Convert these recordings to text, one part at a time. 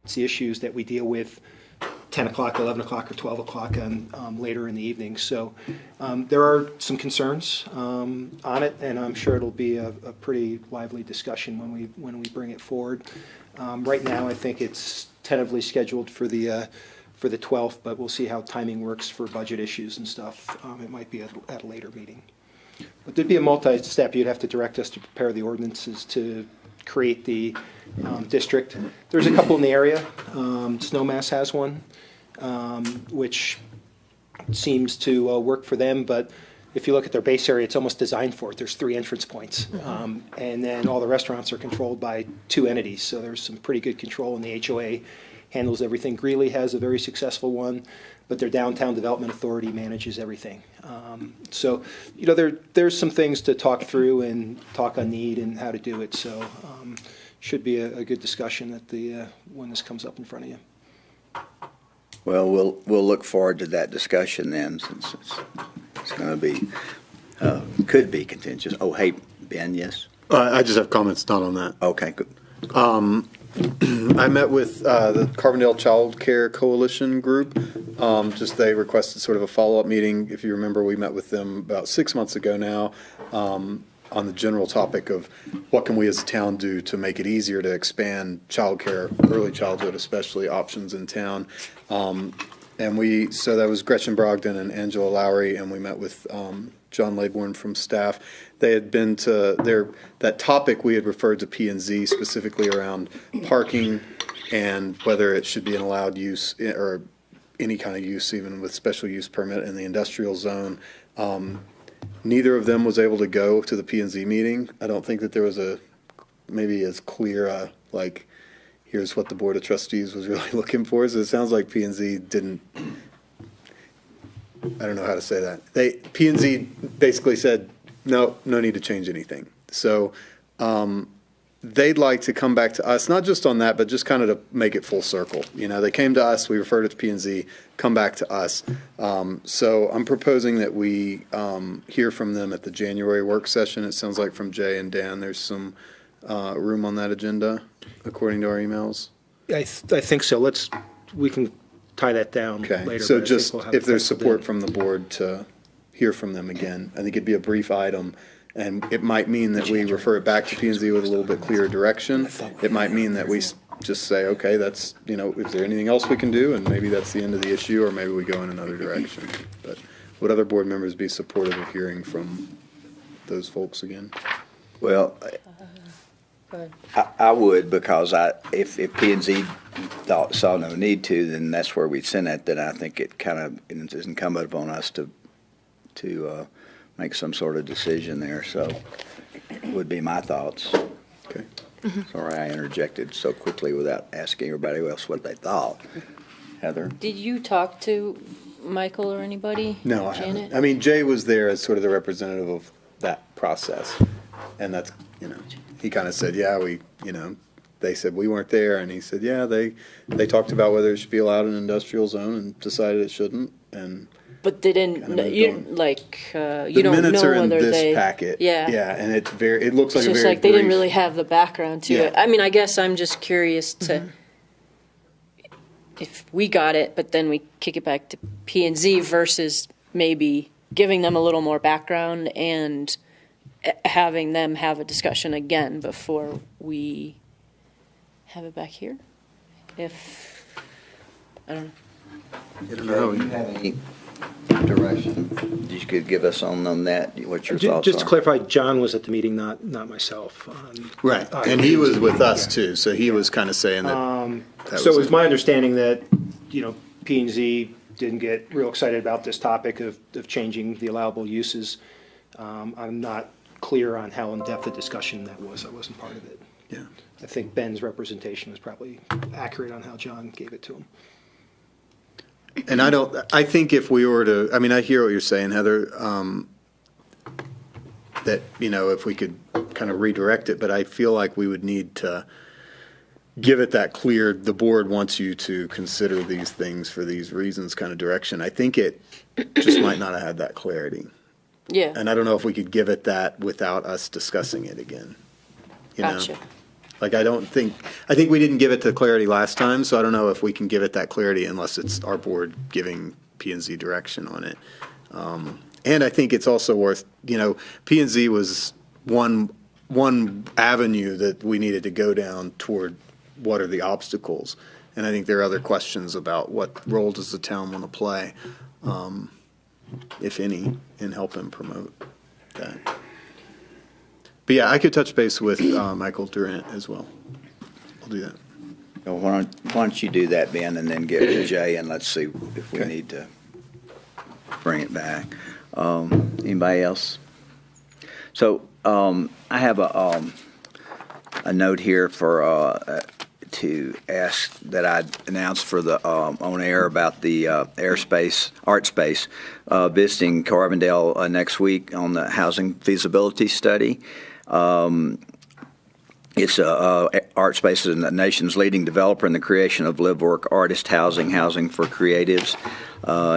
It's the issues that we deal with 10 o'clock, 11 o'clock, or 12 o'clock on later in the evening. So there are some concerns on it, and I'm sure it'll be a pretty lively discussion when we bring it forward. Right now, I think it's tentatively scheduled for the 12th, but we'll see how timing works for budget issues and stuff. It might be at a later meeting. But there'd be a multi-step. You'd have to direct us to prepare the ordinances to create the district. There's a couple in the area. Snowmass has one, which seems to work for them, but if you look at their base area, it's almost designed for it. There's 3 entrance points, and then all the restaurants are controlled by 2 entities, so there's some pretty good control, and the HOA handles everything. Greeley has a very successful one, but their Downtown Development Authority manages everything. So, you know, there's some things to talk through and talk on need and how to do it, so should be a good discussion at the when this comes up in front of you. Well, we'll look forward to that discussion then, since it's going to be could be contentious. Oh, hey, Ben, yes. I just have comments not on that. Okay, good. I met with the Carbondale Child Care Coalition group. Just they requested sort of a follow-up meeting. If you remember, we met with them about 6 months ago now on the general topic of what can we as a town do to make it easier to expand child care, early childhood especially, options in town. And so that was Gretchen Brogdon and Angela Lowry, and we met with John Laybourne from staff. They had been to that topic we had referred to P&Z specifically around parking and whether it should be an allowed use or any kind of use, even with special use permit in the industrial zone. Neither of them was able to go to the P&Z meeting. I don't think that there was maybe as clear like, here's what the Board of Trustees was really looking for. So it sounds like P&Z didn't, I don't know how to say that. P&Z basically said, no need to change anything. So they'd like to come back to us, not just on that, but just kind of to make it full circle. You know, they came to us, we referred it to P&Z, come back to us. So I'm proposing that we hear from them at the January work session. It sounds like from Jay and Dan, there's some room on that agenda, according to our emails. I think so. We can tie that down okay. later. So just if there's support from the board to hear from them again, I think it'd be a brief item, and it might mean that we refer it back to P&Z with a little bit clearer direction. It might mean that we just say, okay, that's, you know, is there anything else we can do, and maybe that's the end of the issue, or maybe we go in another direction. But would other board members be supportive of hearing from those folks again? Well, I would, because if P&Z saw no need to, then that's where we'd send it. Then I think it is incumbent upon us to make some sort of decision there. So would be my thoughts. Okay. Sorry I interjected so quickly without asking everybody else what they thought. Heather? Did you talk to Michael or anybody? No, I Janet? haven't. I mean, Jay was there as sort of the representative of that process, and that's, you know, he kind of said, yeah, they said we weren't there, and he said, yeah, they talked about whether it should be allowed in an industrial zone and decided it shouldn't, and but they didn't. You don't know the minutes are in whether this packet. Yeah, and it looks like it's a just very like they didn't brief, really have the background to it. I mean, I guess I'm just curious to if we got it, but then we kick it back to P&Z versus maybe giving them a little more background and having them have a discussion again before we have it back here. I don't know. Do you have any direction you could give us on that? What your thoughts just are? to clarify, John was at the meeting, not myself. right, and he was with us too, so he was kind of saying that. So it was my understanding that, you know, P&Z didn't get real excited about this topic of changing the allowable uses. I'm not clear on how in-depth a discussion that was. I wasn't part of it. Yeah, I think Ben's representation was probably accurate on how John gave it to him. and I think if we were to, I mean, I hear what you're saying, Heather, that, you know, if we could kind of redirect it, but I feel like we would need to give it that clear, the board wants you to consider these things for these reasons kind of direction. I think it just might not have had that clarity. Yeah. And I don't know if we could give it that without us discussing it again. You Gotcha. know? Like, I think we didn't give it the clarity last time, so I don't know if we can give it that clarity unless it's our board giving P&Z direction on it. And I think it's also worth, P&Z was one avenue that we needed to go down toward what are the obstacles. And I think there are other questions about what role does the town want to play, if any, in helping promote that. But yeah, I could touch base with Michael Durant as well. I'll do that. Well, why don't you do that, Ben, and then get to Jay, and let's see if we need to bring it back. Anybody else? So I have a note here for to ask that I announced for the on air about the art space visiting Carbondale next week on the housing feasibility study. It's art space is the nation's leading developer in the creation of live-work artist housing for creatives.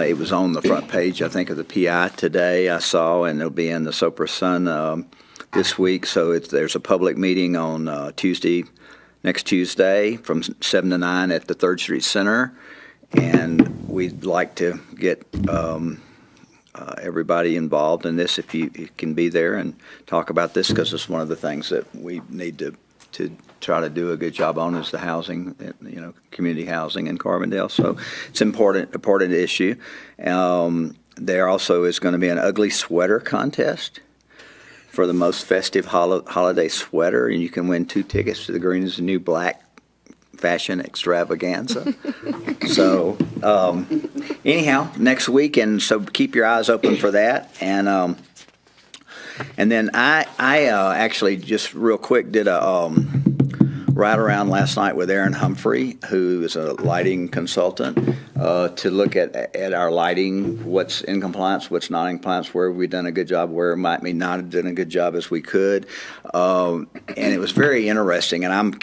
It was on the front page, I think, of the PI today, I saw, and it'll be in the Sopra Sun this week. So there's a public meeting on next Tuesday from 7 to 9 at the 3rd Street Center. And we'd like to get everybody involved in this if you can be there and talk about this, because it's one of the things that we need to try to do a good job on is the housing, community housing in Carbondale. So it's important issue. There also is going to be an ugly sweater contest for the most festive holiday sweater, and you can win 2 tickets to the Green is the New Black fashion extravaganza. So anyhow, next week, and so keep your eyes open for that. And then I actually just real quick did a ride around last night with Aaron Humphrey, who is a lighting consultant, to look at our lighting, what's in compliance, what's not in compliance, where we've done a good job, where might we not have done a good job as we could. And it was very interesting, and I'm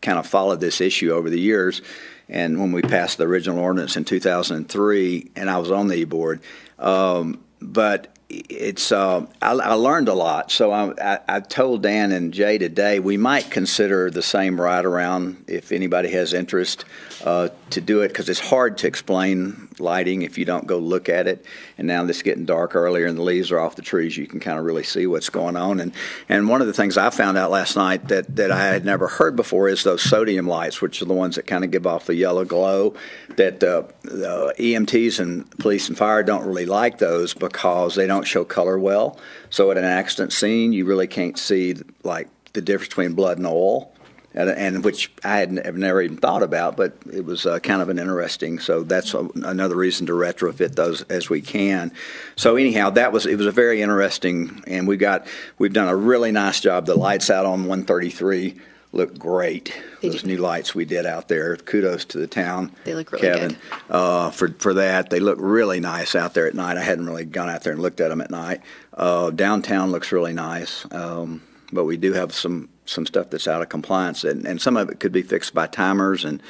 have followed this issue over the years. And when we passed the original ordinance in 2003, and I was on the e-board, but it's I learned a lot. So I told Dan and Jay today we might consider the same ride around if anybody has interest to do it, because it's hard to explain lighting if you don't go look at it. And now that it's getting dark earlier and the leaves are off the trees, you can kind of really see what's going on. And one of the things I found out last night that I had never heard before is those sodium lights, which are the ones that kind of give off the yellow glow, that the EMTs and police and fire don't really like those because they don't show color well. So at an accident scene, you really can't see like the difference between blood and oil. And which I have never even thought about, but it was kind of an interesting. So that's another reason to retrofit those as we can. So anyhow, it was a very interesting, and we've done a really nice job. The lights out on 133 look great. Those new lights we did out there. Kudos to the town. They look really Kevin, good. For that. They look really nice out there at night. I hadn't really gone out there and looked at them at night. Downtown looks really nice, but we do have some stuff that's out of compliance, and some of it could be fixed by timers and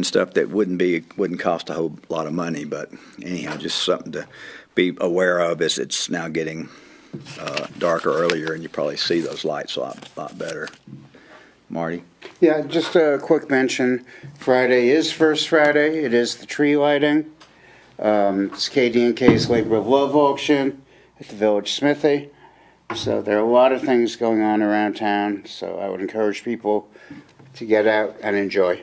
stuff that wouldn't cost a whole lot of money. But anyhow, just something to be aware of as it's now getting darker earlier, and you probably see those lights a lot better. Marty? Yeah, just a quick mention. Friday is First Friday. It is the tree lighting. It's KD&K's Labor of Love auction at the Village Smithy. So there are a lot of things going on around town, so I would encourage people to get out and enjoy.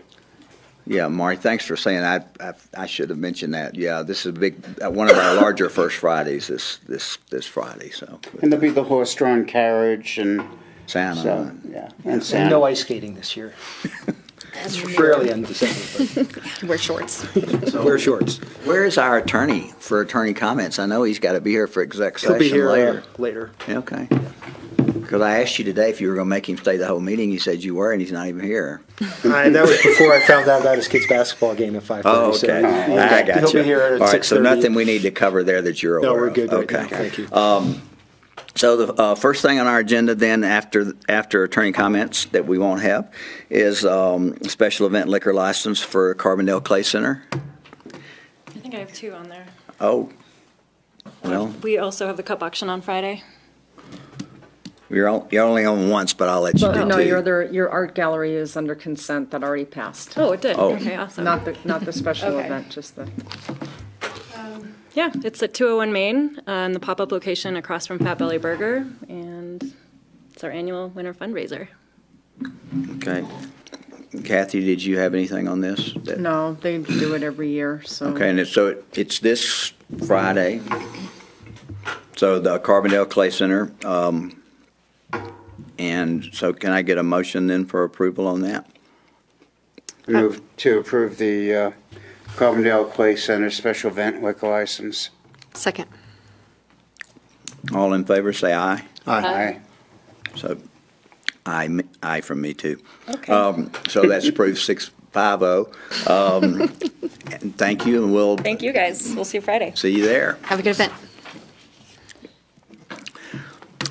Yeah, Marty, thanks for saying that. I should have mentioned that. Yeah, this is one of our larger First Fridays this Friday. So, and there'll be the horse-drawn carriage and Santa. So, yeah, and Santa. And no ice skating this year. That's Rarely in December. Wear shorts. Wear shorts. Where is our attorney for attorney comments? I know he's got to be here for exec session He'll be here later. later. Okay. Because I asked you today if you were going to make him stay the whole meeting. You said you were, and he's not even here. And that was before I found out about his kid's basketball game at 5:30. Oh, okay. So I got he'll you. be here at All right, 6:30. so nothing we need to cover there that you're aware No, we're of. good right Okay. now. Thank you. So the first thing on our agenda then after attorney comments that we won't have is special event liquor license for Carbondale Clay Center. I think I have 2 on there. Oh, well, We also have the cup auction on Friday. You're only on once, but I'll let you do No, two. your art gallery is under consent that already passed. Oh, it did. Oh. Okay, awesome. Not the special Okay. event, just the. Yeah, it's at 201 Main, in the pop-up location across from Fat Belly Burger, and it's our annual winter fundraiser. Okay. Kathy, did you have anything on this? No, they do it every year, so. Okay, and it's this Friday. So the Carbondale Clay Center. And so can I get a motion then for approval on that? Move to approve the Carbondale Clay Center special event liquor license. Second. All in favor, say aye. Aye. So, aye from me too. Okay. So that's approved 650. And thank you, and we'll Thank you, guys. We'll see you Friday. see you there. Have a good event.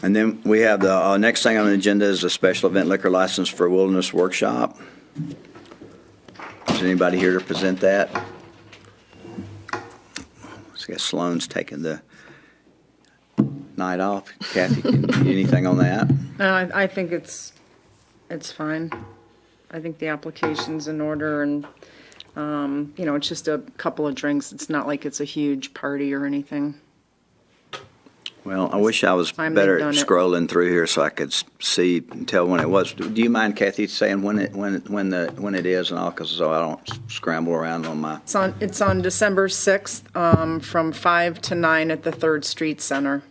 And then we have the next thing on the agenda is a special event liquor license for Wilderness Workshop. Is anybody here to present that? I guess Sloan's taking the night off. Kathy, anything on that? No, I think it's fine. I think the application's in order and, it's just a couple of drinks. It's not like it's a huge party or anything. Well, I wish I was Time better they've at done it. scrolling through here so I could see and tell when it was. Do you mind, Kathy, saying when it is and all, because so I don't scramble around on my. It's on December 6th, from 5 to 9 at the 3rd Street Center.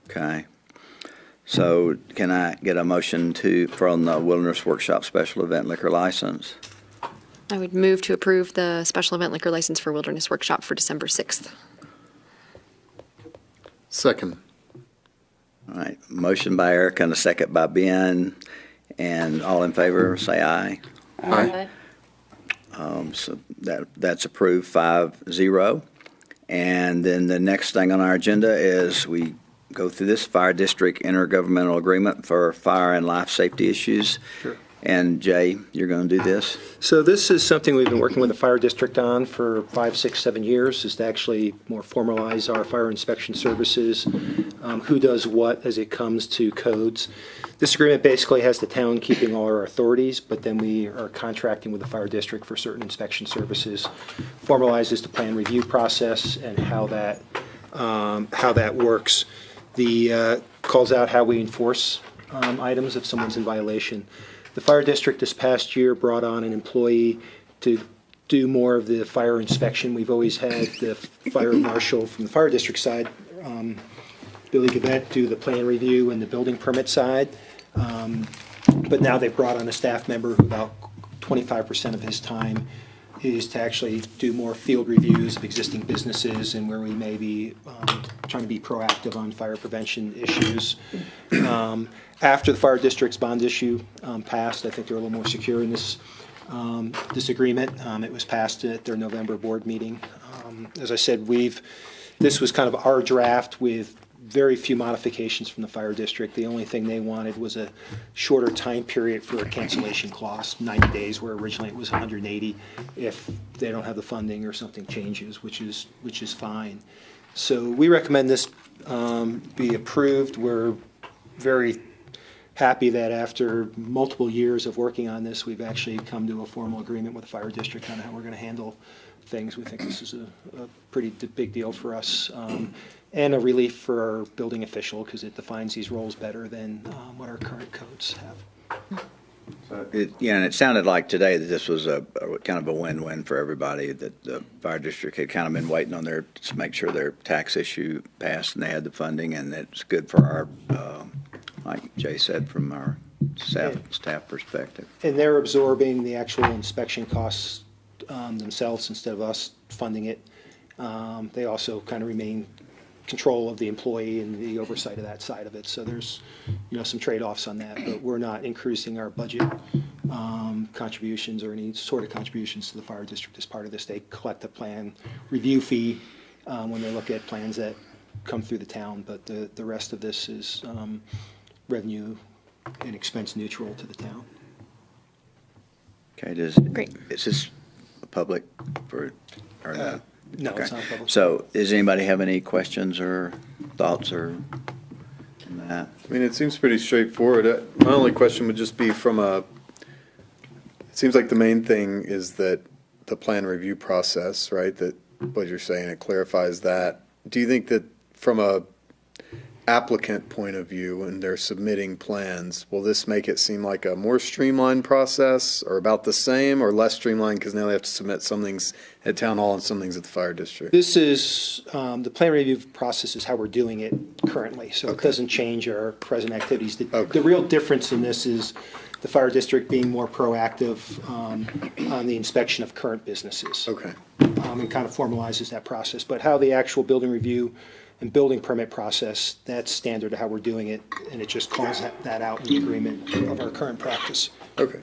Okay. So can I get a motion from the Wilderness Workshop special event liquor license? I would move to approve the special event liquor license for Wilderness Workshop for December 6th. Second. All right. Motion by Erica and a second by Ben. And all in favor, say aye. Aye. So that's approved 5-0. And then the next thing on our agenda is we go through this fire district intergovernmental agreement for fire and life safety issues. Sure. And Jay, you're going to do this? So this is something we've been working with the fire district on for 5, 6, 7 years, is to actually more formalize our fire inspection services, who does what as it comes to codes. This agreement basically has the town keeping all our authorities, but then we are contracting with the fire district for certain inspection services, formalizes the plan review process and how that works. The calls out how we enforce items if someone's in violation. The fire district this past year brought on an employee to do more of the fire inspection. We've always had the fire marshal from the fire district side, Billy Gavette, do the plan review and the building permit side. But now they've brought on a staff member who about 25% of his time is to actually do more field reviews of existing businesses and where we may be trying to be proactive on fire prevention issues. After the fire district's bond issue passed, I think they're a little more secure in this agreement. It was passed at their November board meeting. As I said, this was kind of our draft with very few modifications from the fire district. The only thing they wanted was a shorter time period for a cancellation clause, 90 days, where originally it was 180 if they don't have the funding or something changes, which is fine. So we recommend this be approved. We're very happy that after multiple years of working on this, we've actually come to a formal agreement with the fire district on how we're going to handle things. We think this is a pretty big deal for us. And a relief for our building official because it defines these roles better than what our current codes have. And it sounded like today that this was a kind of a win-win for everybody, that the fire district had kind of been waiting on to make sure their tax issue passed and they had the funding, and it's good for our, like Jay said, from our staff perspective. And they're absorbing the actual inspection costs themselves instead of us funding it. They also kind of remain control of the employee and the oversight of that side of it. So there's, some trade-offs on that, but we're not increasing our budget contributions or any sort of contributions to the fire district as part of this. They collect a plan review fee when they look at plans that come through the town, but the rest of this is revenue and expense neutral to the town. Okay, Great. Is this public or no? No, Okay. it's not public. So does anybody have any questions or thoughts or? on that. I mean, it seems pretty straightforward. My only question would just be it seems like the main thing is that the plan review process, right? That what you're saying, it clarifies that. Do you think that from a applicant point of view, when they're submitting plans, will this make it seem like a more streamlined process, or about the same, or less streamlined because now they have to submit some things at town hall and some things at the fire district? This is, the plan review process is how we're doing it currently, so it doesn't change our present activities. The real difference in this is the fire district being more proactive on the inspection of current businesses. Okay. And kind of formalizes that process. But how the actual building review and building permit process, that's standard to how we're doing it, and it just calls that out in the agreement of our current practice. Okay.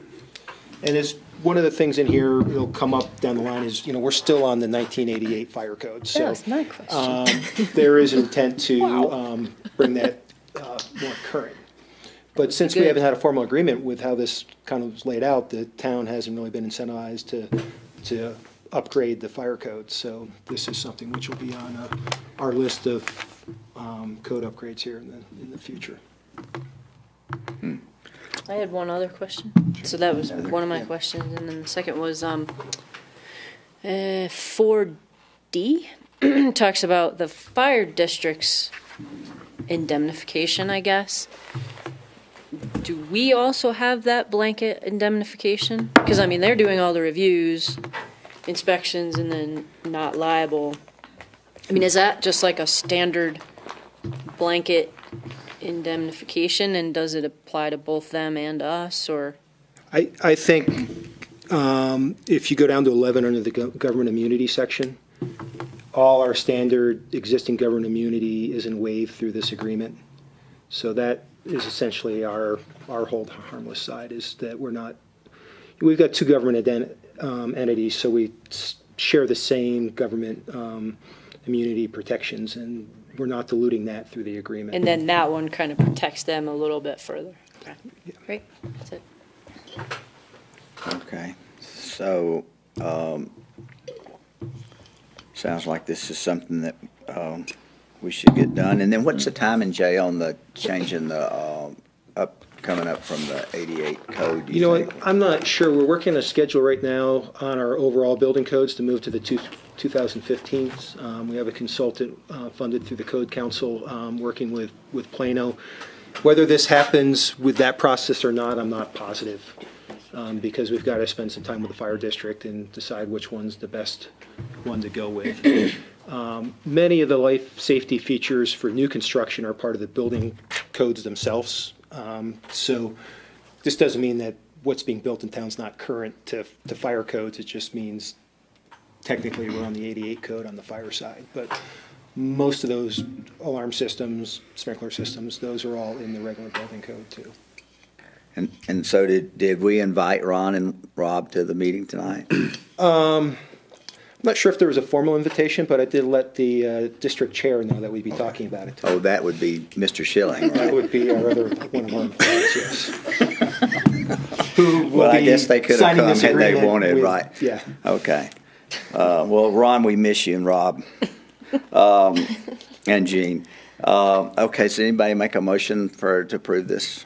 And as one of the things in here, it'll come up down the line is, we're still on the 1988 fire code. So That's my question. there is intent to bring that more current. But since we Good. haven't had a formal agreement with how this kind of was laid out, the town hasn't really been incentivized to upgrade the fire code. So this is something which will be on our list of code upgrades here in the future. I had one other question. So that was one of my questions, and then the second was 4D talks about the fire district's indemnification, I guess. Do we also have that blanket indemnification? Because I mean, they're doing all the reviews, inspections, and then not liable. I mean, is that just like a standard blanket indemnification, and does it apply to both them and us, or? I think if you go down to 11 under the government immunity section, all our standard existing government immunity isn't waived through this agreement. So that is essentially our hold harmless side, is that we've got two government entities, so we share the same government immunity protections, and we're not diluting that through the agreement. And then that one kind of protects them a little bit further. Okay. Great, that's it. Okay, so, sounds like this is something that, we should get done. And then what's the timing, Jay, on the changing the, coming up from the 88 code? You know think? what, I'm not sure. We're working on a schedule right now on our overall building codes to move to the 2015s. We have a consultant funded through the Code Council working with Plano. Whether this happens with that process or not, I'm not positive, because we've got to spend some time with the fire district and decide which one's the best one to go with. Many of the life safety features for new construction are part of the building codes themselves. So this doesn't mean that what's being built in town is not current to fire codes. It just means technically we're on the 88 code on the fire side. But most of those alarm systems, sprinkler systems, those are all in the regular building code too. And so did we invite Ron and Rob to the meeting tonight? I'm not sure if there was a formal invitation, but I did let the district chair know that we'd be talking about it. Oh, that would be Mr. Schilling, right? That would be one of our employees, yes. Who will Well, I be guess they could have signing come this had they agreement wanted, with- right? Yeah. Okay. Well, Ron, we miss you, and Rob, and Jean. Okay, so anybody make a motion to approve this?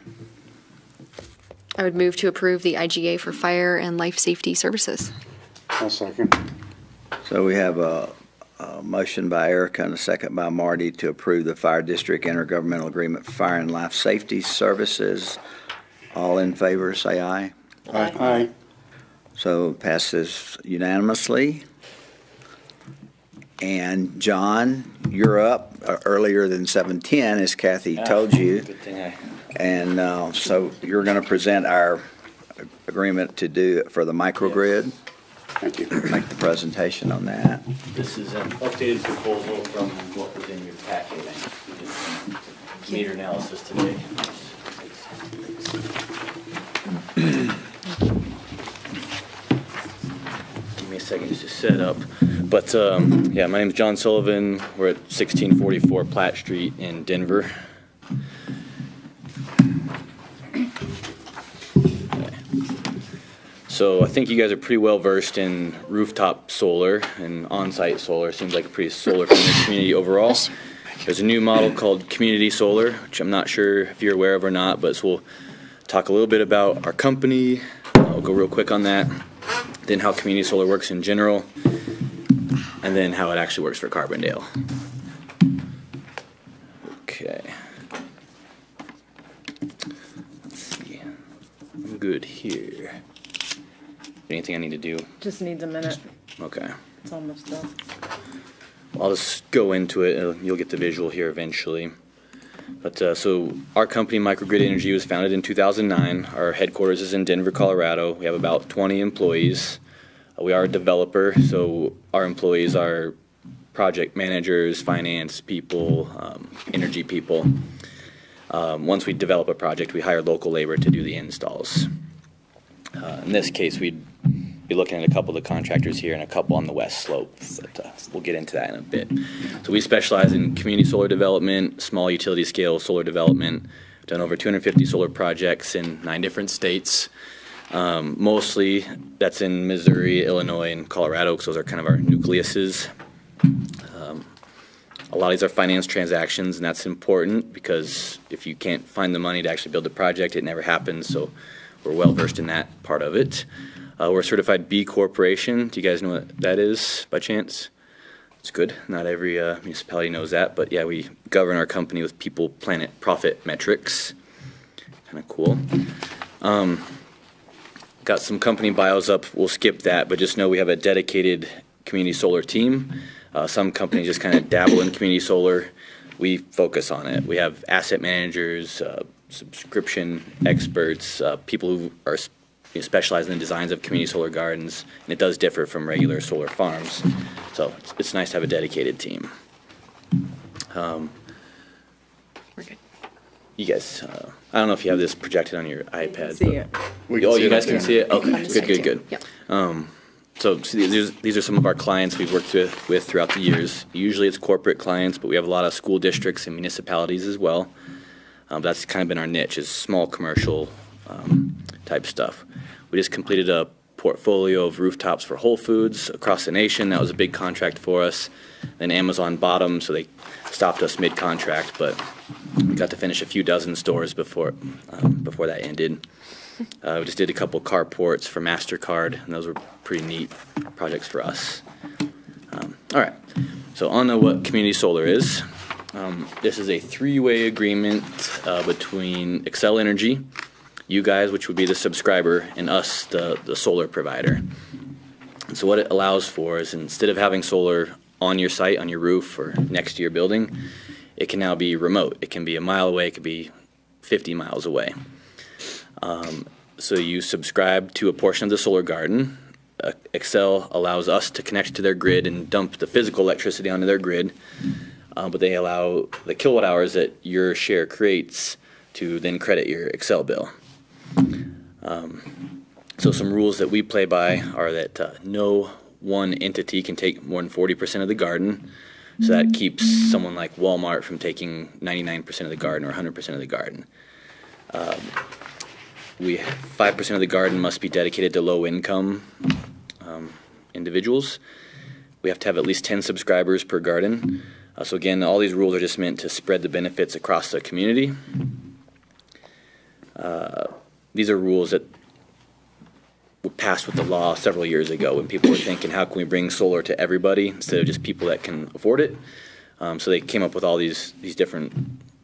I would move to approve the IGA for fire and life safety services. I'll second. So we have a motion by Erica and a second by Marty to approve the Fire District Intergovernmental Agreement for Fire and Life Safety Services. All in favor, say aye. Aye. So passes unanimously. And John, you're up earlier than 7:10, as Kathy told you. Good thing And so you're going to present our agreement to do for the microgrid. Thank you. Make the presentation on that. This is an updated proposal from what was in your packet. We did some meter analysis today. Give me a second just to set up. But yeah, my name is John Sullivan. We're at 1644 Platt Street in Denver. So I think you guys are pretty well versed in rooftop solar and on-site solar. Seems like a pretty solar-friendly community overall. There's a new model called Community Solar, which I'm not sure if you're aware of or not, but we'll talk a little bit about our company. I'll go real quick on that, then how Community Solar works in general, and then how it actually works for Carbondale. Okay. Let's see. I'm good here. Anything I need to do? Just needs a minute. Okay. It's almost done. I'll just go into it. You'll get the visual here eventually. But so our company, Microgrid Energy, was founded in 2009. Our headquarters is in Denver, Colorado. We have about 20 employees. We are a developer, so our employees are project managers, finance people, energy people. Once we develop a project, we hire local labor to do the installs. In this case, we'd be looking at a couple of the contractors here and a couple on the west slope, but we'll get into that in a bit. So we specialize in community solar development, small utility scale solar development. We've done over 250 solar projects in 9 different states. Mostly that's in Missouri, Illinois, and Colorado, because those are kind of our nucleuses. A lot of these are finance transactions, and that's important because if you can't find the money to actually build the project, it never happens, so we're well versed in that part of it. We're a certified B Corporation. Do you guys know what that is by chance? It's good. Not every municipality knows that, but yeah, we govern our company with people, planet, profit metrics. Kind of cool. Got some company bios up. We'll skip that, but just know we have a dedicated community solar team. Some companies just kind of dabble in community solar. We focus on it. We have asset managers, subscription experts, people who are specialized in the designs of community solar gardens, and it does differ from regular solar farms. So it's nice to have a dedicated team. We're good. You guys, I don't know if you have this projected on your iPad. See it. Oh, you guys can see it? Okay, On the side, good. too. Yep. So these are some of our clients we've worked with throughout the years. Usually it's corporate clients, but we have a lot of school districts and municipalities as well. That's kind of been our niche, is small commercial type stuff. We just completed a portfolio of rooftops for Whole Foods across the nation. That was a big contract for us. Then Amazon bought them, so they stopped us mid-contract, but we got to finish a few dozen stores before that ended. We just did a couple carports for MasterCard, and those were pretty neat projects for us. All right, so on to what community solar is. This is a 3-way agreement between Xcel Energy, you guys, which would be the subscriber, and us, the solar provider. And so what it allows for is, instead of having solar on your site, on your roof, or next to your building, it can now be remote. It can be a mile away, it could be 50 miles away. So you subscribe to a portion of the solar garden. Xcel allows us to connect to their grid and dump the physical electricity onto their grid, but they allow the kilowatt hours that your share creates to then credit your Xcel bill. So some rules that we play by are that no one entity can take more than 40% of the garden. So that keeps someone like Walmart from taking 99% of the garden or 100% of the garden. 5% of the garden must be dedicated to low-income individuals. We have to have at least 10 subscribers per garden. So again, all these rules are just meant to spread the benefits across the community. These are rules that were passed with the law several years ago when people were thinking, how can we bring solar to everybody instead of just people that can afford it? So they came up with all these different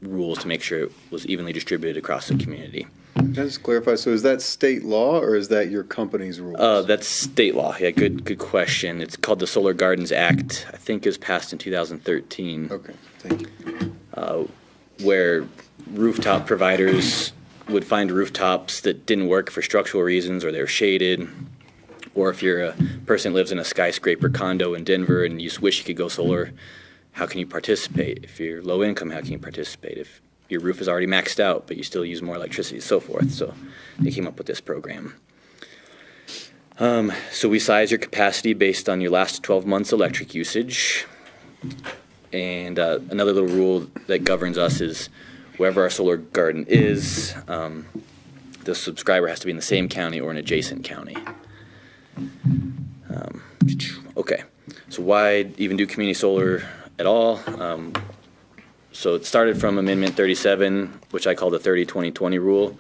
rules to make sure it was evenly distributed across the community. Can I just clarify, so is that state law or is that your company's rules? That's state law. Yeah, good question. It's called the Solar Gardens Act. I think it was passed in 2013. Okay, thank you. Where rooftop providers would find rooftops that didn't work for structural reasons, or they're shaded, or if you're a person that lives in a skyscraper condo in Denver and you just wish you could go solar, how can you participate? If you're low income, how can you participate? If your roof is already maxed out, but you still use more electricity, so forth. So they came up with this program. So we size your capacity based on your last 12 months electric usage. And another little rule that governs us is wherever our solar garden is, the subscriber has to be in the same county or an adjacent county. Okay, so why even do community solar at all? So it started from Amendment 37, which I call the 30-20-20 rule.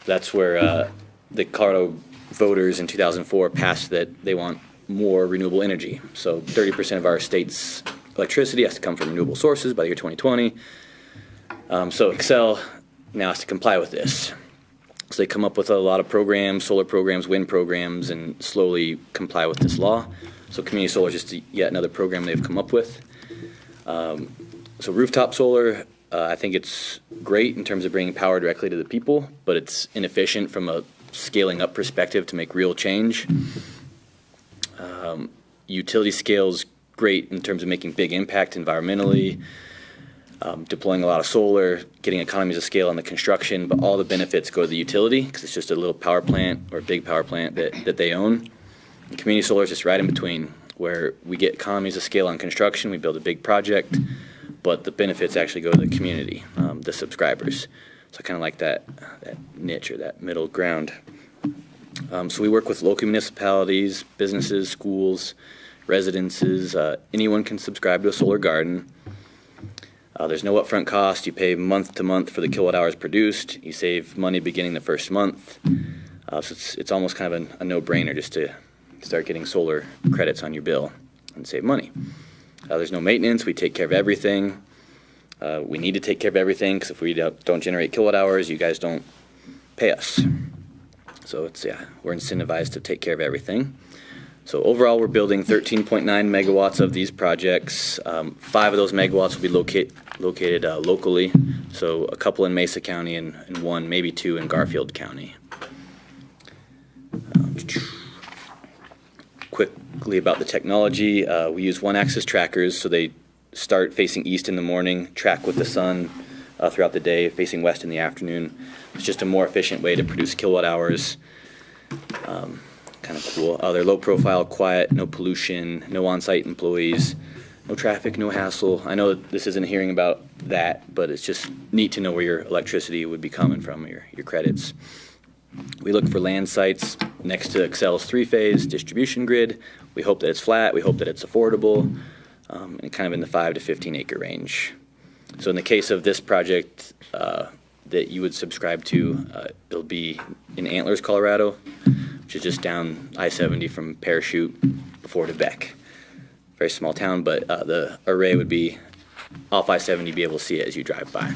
That's where the Colorado voters in 2004 passed that they want more renewable energy. So 30% of our state's electricity has to come from renewable sources by the year 2020. So Excel now has to comply with this. So they come up with a lot of programs, solar programs, wind programs, and slowly comply with this law. So community solar is just yet another program they've come up with. So rooftop solar, I think it's great in terms of bringing power directly to the people, but it's inefficient from a scaling up perspective to make real change. Utility scale's great in terms of making big impact environmentally, deploying a lot of solar, getting economies of scale on the construction, but all the benefits go to the utility because it's just a little power plant or a big power plant that they own. And community solar is just right in between, where we get economies of scale on construction, we build a big project, but the benefits actually go to the community, the subscribers. So I kind of like that niche or that middle ground. So we work with local municipalities, businesses, schools, residences. Anyone can subscribe to a solar garden. There's no upfront cost. You pay month to month for the kilowatt hours produced. You save money beginning the first month. So it's almost kind of a no-brainer just to start getting solar credits on your bill and save money. There's no maintenance. We take care of everything. We need to take care of everything because if we don't generate kilowatt hours, you guys don't pay us. So we're incentivized to take care of everything. So overall, we're building 13.9 megawatts of these projects. 5 of those megawatts will be located locally, so a couple in Mesa County and 1, maybe 2 in Garfield County. Quickly about the technology, we use one-axis trackers, so they start facing east in the morning, track with the sun throughout the day, facing west in the afternoon. It's just a more efficient way to produce kilowatt hours. Kind of cool. They're low profile, quiet, no pollution, no on-site employees, no traffic, no hassle. I know this isn't a hearing about that, but it's just neat to know where your electricity would be coming from, your credits. We look for land sites next to Excel's 3-phase distribution grid. We hope that it's flat, we hope that it's affordable, and kind of in the 5 to 15 acre range. So in the case of this project that you would subscribe to, it'll be in Antlers, Colorado, which is just down I-70 from Parachute before to Beck. Very small town, but the array would be off I-70, be able to see it as you drive by.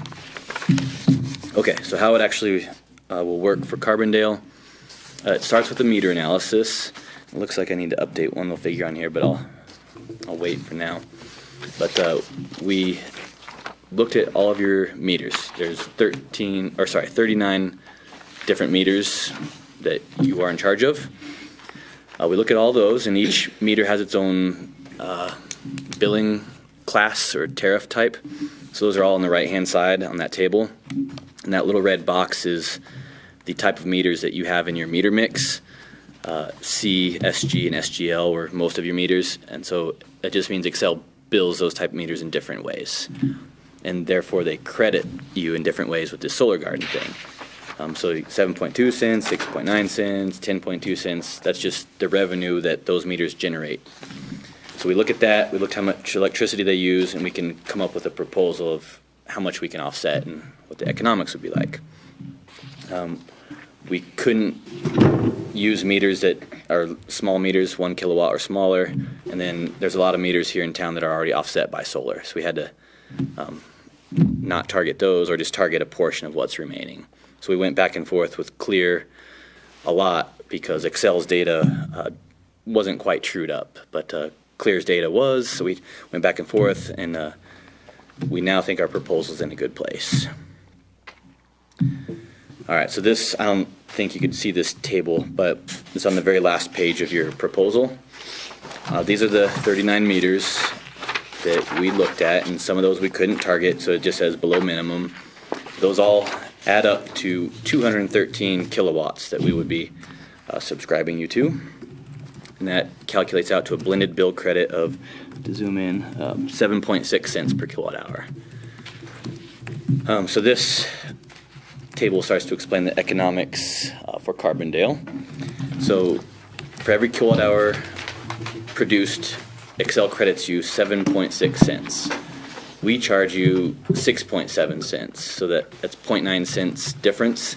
Okay, so how it actually will work for Carbondale. It starts with a meter analysis. It looks like I need to update one little figure on here, but I'll wait for now. But we looked at all of your meters. There's 39 different meters that you are in charge of. We look at all those, and each meter has its own billing class or tariff type. So those are all on the right-hand side on that table. And that little red box is the type of meters that you have in your meter mix. C, SG, and SGL were most of your meters, and so that just means Excel bills those type of meters in different ways. And therefore they credit you in different ways with this solar garden thing. So 7.2 cents, 6.9 cents, 10.2 cents, that's just the revenue that those meters generate. So we look at that, we look at how much electricity they use, and we can come up with a proposal of how much we can offset and what the economics would be like. We couldn't use meters that are small meters, 1 kilowatt or smaller, and then there's a lot of meters here in town that are already offset by solar. So we had to not target those or just target a portion of what's remaining. So we went back and forth with Clear a lot because Excel's data wasn't quite trued up, but Clear's data was, so we went back and forth, and we now think our proposal's in a good place. All right, so this, I don't think you could see this table, but it's on the very last page of your proposal. These are the 39 meters that we looked at, and some of those we couldn't target, so it just says below minimum. Those all add up to 213 kilowatts that we would be subscribing you to. And that calculates out to a blended bill credit of, to zoom in, 7.6 cents per kilowatt hour. So this table starts to explain the economics for Carbondale. So for every kilowatt hour produced, Excel credits you 7.6 cents. we charge you 6.7 cents. So that's 0.9 cents difference.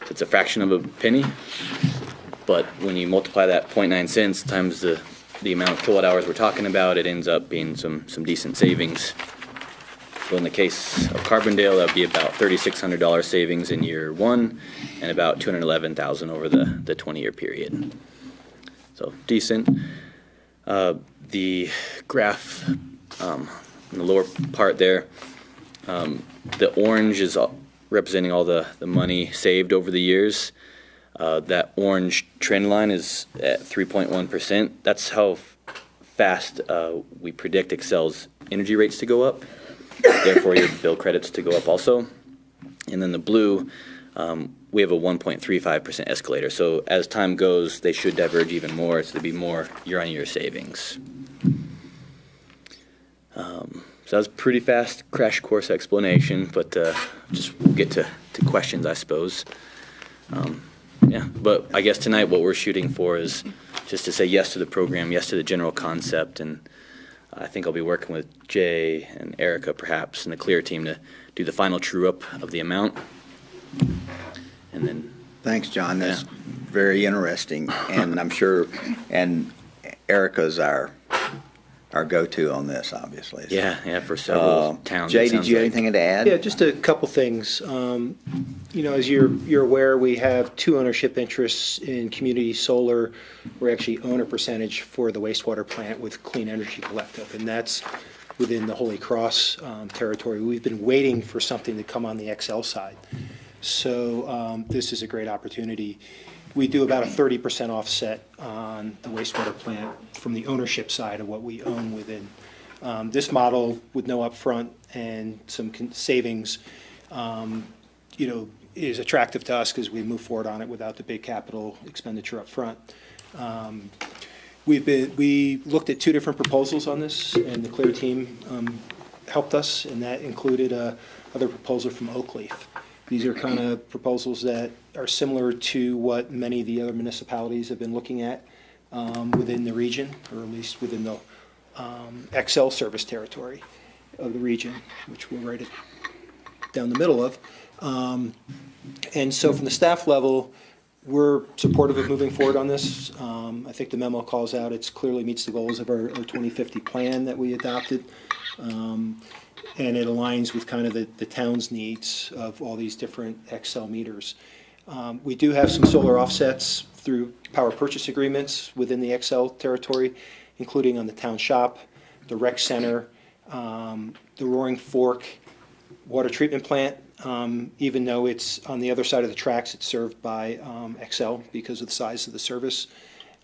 So it's a fraction of a penny. But when you multiply that 0.9 cents times the amount of kilowatt hours we're talking about, it ends up being some decent savings. So in the case of Carbondale, that would be about $3,600 savings in year 1 and about $211,000 over the 20-year period. So decent. The graph in the lower part there, the orange is representing all the money saved over the years. That orange trend line is at 3.1%. That's how fast we predict Excel's energy rates to go up. Therefore, your bill credits to go up also. And then the blue, we have a 1.35% escalator. So as time goes, they should diverge even more. So there'd be more year-on-year savings. So that was a pretty fast crash course explanation, but just we'll get to questions, I suppose. Yeah, but I guess tonight what we're shooting for is just to say yes to the program, yes to the general concept, and I think I'll be working with Jay and Erica perhaps and the CLEAR team to do the final true-up of the amount. And then, Thanks, John. That's very interesting, and I'm sure, and Erica's our go-to on this, obviously. So, yeah, for several towns. Jay, did you have anything to add? Yeah, just a couple things. You know, as you're aware, we have 2 ownership interests in community solar. We actually own a percentage for the wastewater plant with Clean Energy Collective, and that's within the Holy Cross territory. We've been waiting for something to come on the XL side. So this is a great opportunity. We do about a 30% offset on the wastewater plant from the ownership side of what we own within. This model with no upfront and some savings, you know, is attractive to us because we move forward on it without the big capital expenditure up front. We looked at 2 different proposals on this, and the CLEAR team helped us, and that included other proposal from Oakleaf. These are kind of proposals that are similar to what many of the other municipalities have been looking at within the region, or at least within the XL service territory of the region, which we're right down the middle of. And so from the staff level, we're supportive of moving forward on this. I think the memo calls out it clearly meets the goals of our 2050 plan that we adopted. And it aligns with kind of the town's needs of all these different XL meters. We do have some solar offsets through power purchase agreements within the XL territory, including on the town shop, the rec center, the Roaring Fork water treatment plant. Even though it's on the other side of the tracks, it's served by XL because of the size of the service.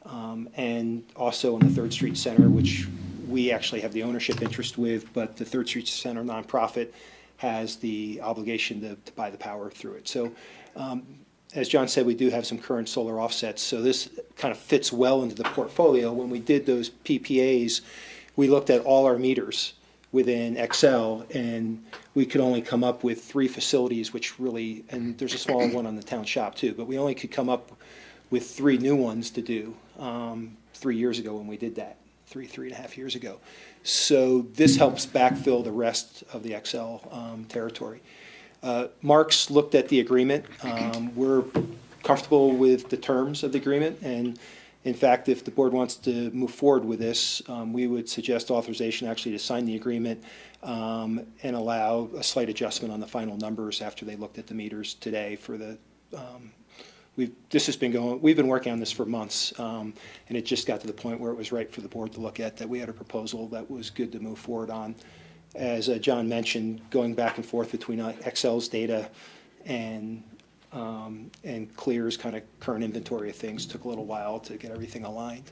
And also on the 3rd Street Center, which we actually have the ownership interest with, but the 3rd Street Center nonprofit has the obligation to buy the power through it. So as John said, we do have some current solar offsets. So this kind of fits well into the portfolio. When we did those PPAs, we looked at all our meters within XL, and we could only come up with 3 facilities, which really, and there's a small one on the town shop too, but we only could come up with 3 new ones to do 3 years ago when we did that, 3.5 years ago. So this helps backfill the rest of the XL territory. Mark's looked at the agreement. We're comfortable with the terms of the agreement, and in fact, if the board wants to move forward with this, we would suggest authorization actually to sign the agreement and allow a slight adjustment on the final numbers after they looked at the meters today for the we've been working on this for months, and it just got to the point where it was right for the board to look at, that we had a proposal that was good to move forward on. As John mentioned, going back and forth between XL's data and CLEAR's kind of current inventory of things took a little while to get everything aligned.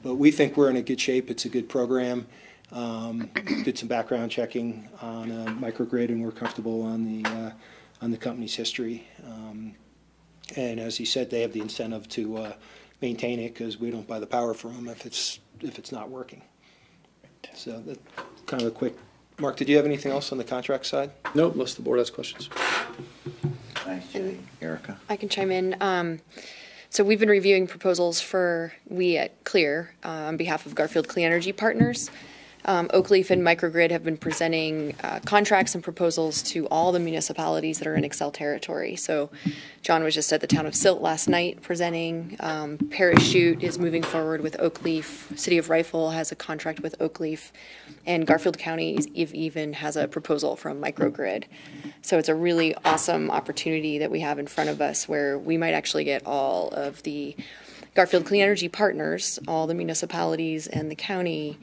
But we think we're in a good shape. It's a good program. Did some background checking on microgrid, and we're comfortable on the company's history. And as he said, they have the incentive to maintain it because we don't buy the power from them if it's not working. So that's kind of a quick. Mark, did you have anything else on the contract side? No, unless the board has questions. Thanks, Judy. Erica? I can chime in. So we've been reviewing proposals we at CLEAR on behalf of Garfield Clean Energy Partners. Oakleaf and Microgrid have been presenting contracts and proposals to all the municipalities that are in Excel territory. So John was just at the town of Silt last night presenting. Parachute is moving forward with Oakleaf. City of Rifle has a contract with Oakleaf. And Garfield County even has a proposal from Microgrid. So it's a really awesome opportunity that we have in front of us where we might actually get all of the Garfield Clean Energy partners, all the municipalities and the county,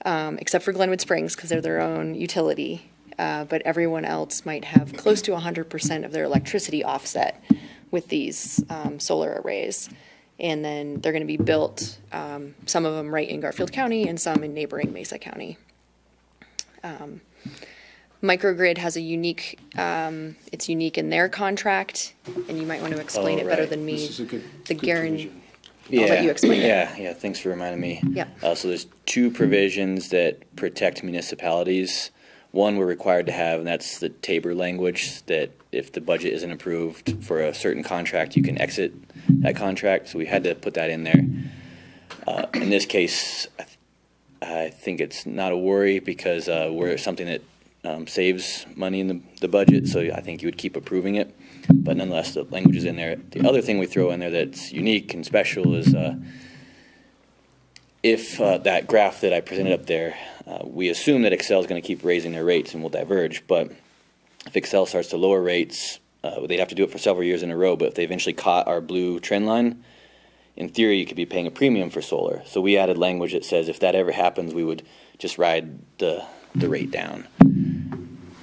except for Glenwood Springs because they're their own utility. But everyone else might have close to 100% of their electricity offset with these solar arrays. And then they're going to be built, some of them right in Garfield County and some in neighboring Mesa County. Microgrid has a unique, it's unique in their contract, and you might want to explain it better than me. This is a good guarantee. Yeah, I'll let you explain it. Yeah. Thanks for reminding me. Yeah. So there's two provisions that protect municipalities. One we're required to have, and that's the Tabor language, that if the budget isn't approved for a certain contract, you can exit that contract. So we had to put that in there. In this case, I think it's not a worry because we're something that saves money in the budget. So I think you would keep approving it. But nonetheless, the language is in there. The other thing we throw in there that's unique and special is if that graph that I presented up there, we assume that Excel is going to keep raising their rates and will diverge. But if Excel starts to lower rates, they'd have to do it for several years in a row. But if they eventually caught our blue trend line, in theory, you could be paying a premium for solar. So we added language that says if that ever happens, we would just ride the rate down.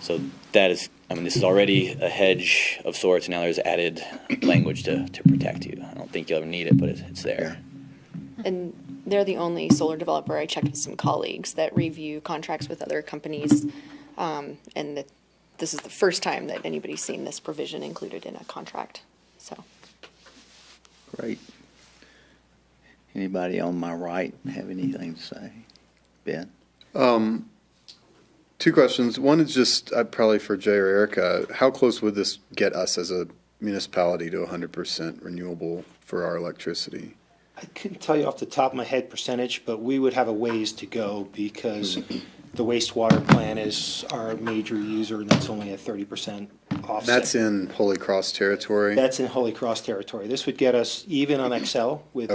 So that is, I mean, this is already a hedge of sorts. Now there's added language to protect you. I don't think you'll ever need it, but it's there. And they're the only solar developer. I checked with some colleagues that review contracts with other companies, and that this is the first time that anybody's seen this provision included in a contract. So. Great. Anybody on my right have anything to say? Ben? Two questions. One is just probably for Jay or Erica. How close would this get us as a municipality to 100% renewable for our electricity? I couldn't tell you off the top of my head percentage, but we would have a ways to go because the wastewater plant is our major user, and that's only a 30% offset. That's in Holy Cross territory? That's in Holy Cross territory. This would get us even on Excel with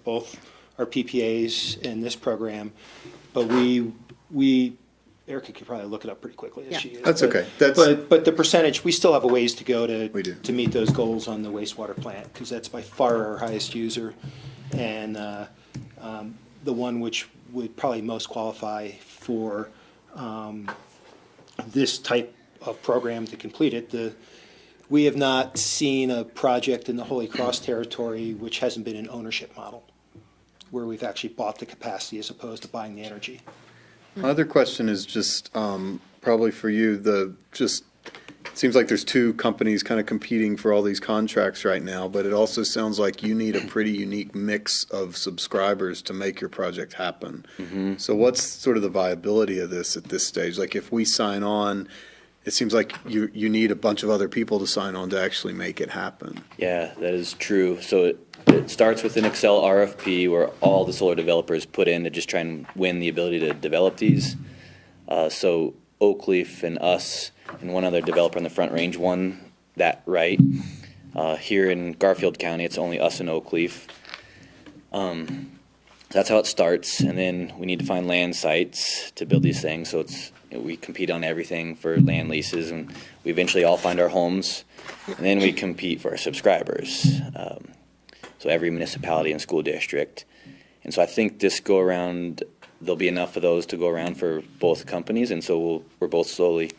both our PPAs and this program, but we Erica could probably look it up pretty quickly as she is. That's okay. But the percentage, we still have a ways to go to meet those goals on the wastewater plant because that's by far our highest user, and the one which would probably most qualify for this type of program to complete it. We have not seen a project in the Holy Cross territory which hasn't been an ownership model, where we've actually bought the capacity as opposed to buying the energy. My other question is just probably for you. It seems like there's two companies kind of competing for all these contracts right now, but it also sounds like you need a pretty unique mix of subscribers to make your project happen. Mm-hmm. So what's sort of the viability of this at this stage? Like if we sign on, it seems like you need a bunch of other people to sign on to actually make it happen. Yeah, that is true. So it starts with an Excel RFP where all the solar developers put in to just try and win the ability to develop these. So Oakleaf and us and one other developer on the Front Range won that right. Here in Garfield County, it's only us and Oakleaf. That's how it starts, and then we need to find land sites to build these things. So we compete on everything for land leases, and we eventually all find our homes, and then we compete for our subscribers. So every municipality and school district. And so I think this go around, there'll be enough of those to go around for both companies, and so we're both slowly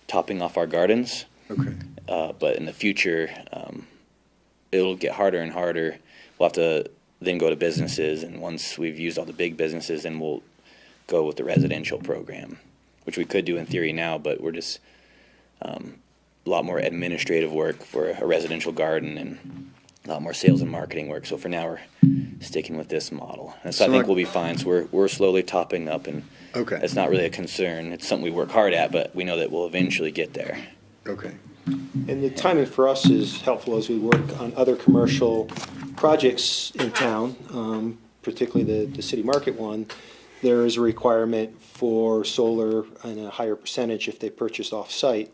topping off our gardens. Okay. But in the future, it'll get harder and harder. We'll have to then go to businesses, and once we've used all the big businesses, then we'll go with the residential program, which we could do in theory now, but we're just a lot more administrative work for a residential garden and a lot more sales and marketing work. So for now, we're sticking with this model. And so I think we'll be fine. So we're slowly topping up, and it's not really a concern. It's something we work hard at, but we know that we'll eventually get there. Okay. And the timing for us is helpful as we work on other commercial projects in town, particularly the city market one. there is a requirement for solar and a higher percentage if they purchase off-site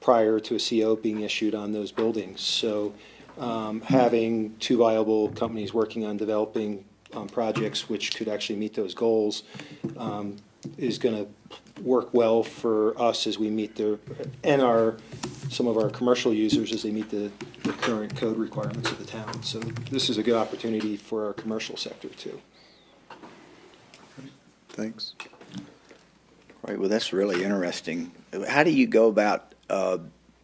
prior to a CO being issued on those buildings. So having two viable companies working on developing projects which could actually meet those goals is going to work well for us as we meet some of our commercial users as they meet the current code requirements of the town. So this is a good opportunity for our commercial sector too. Thanks. Right, well, that's really interesting. How do you go about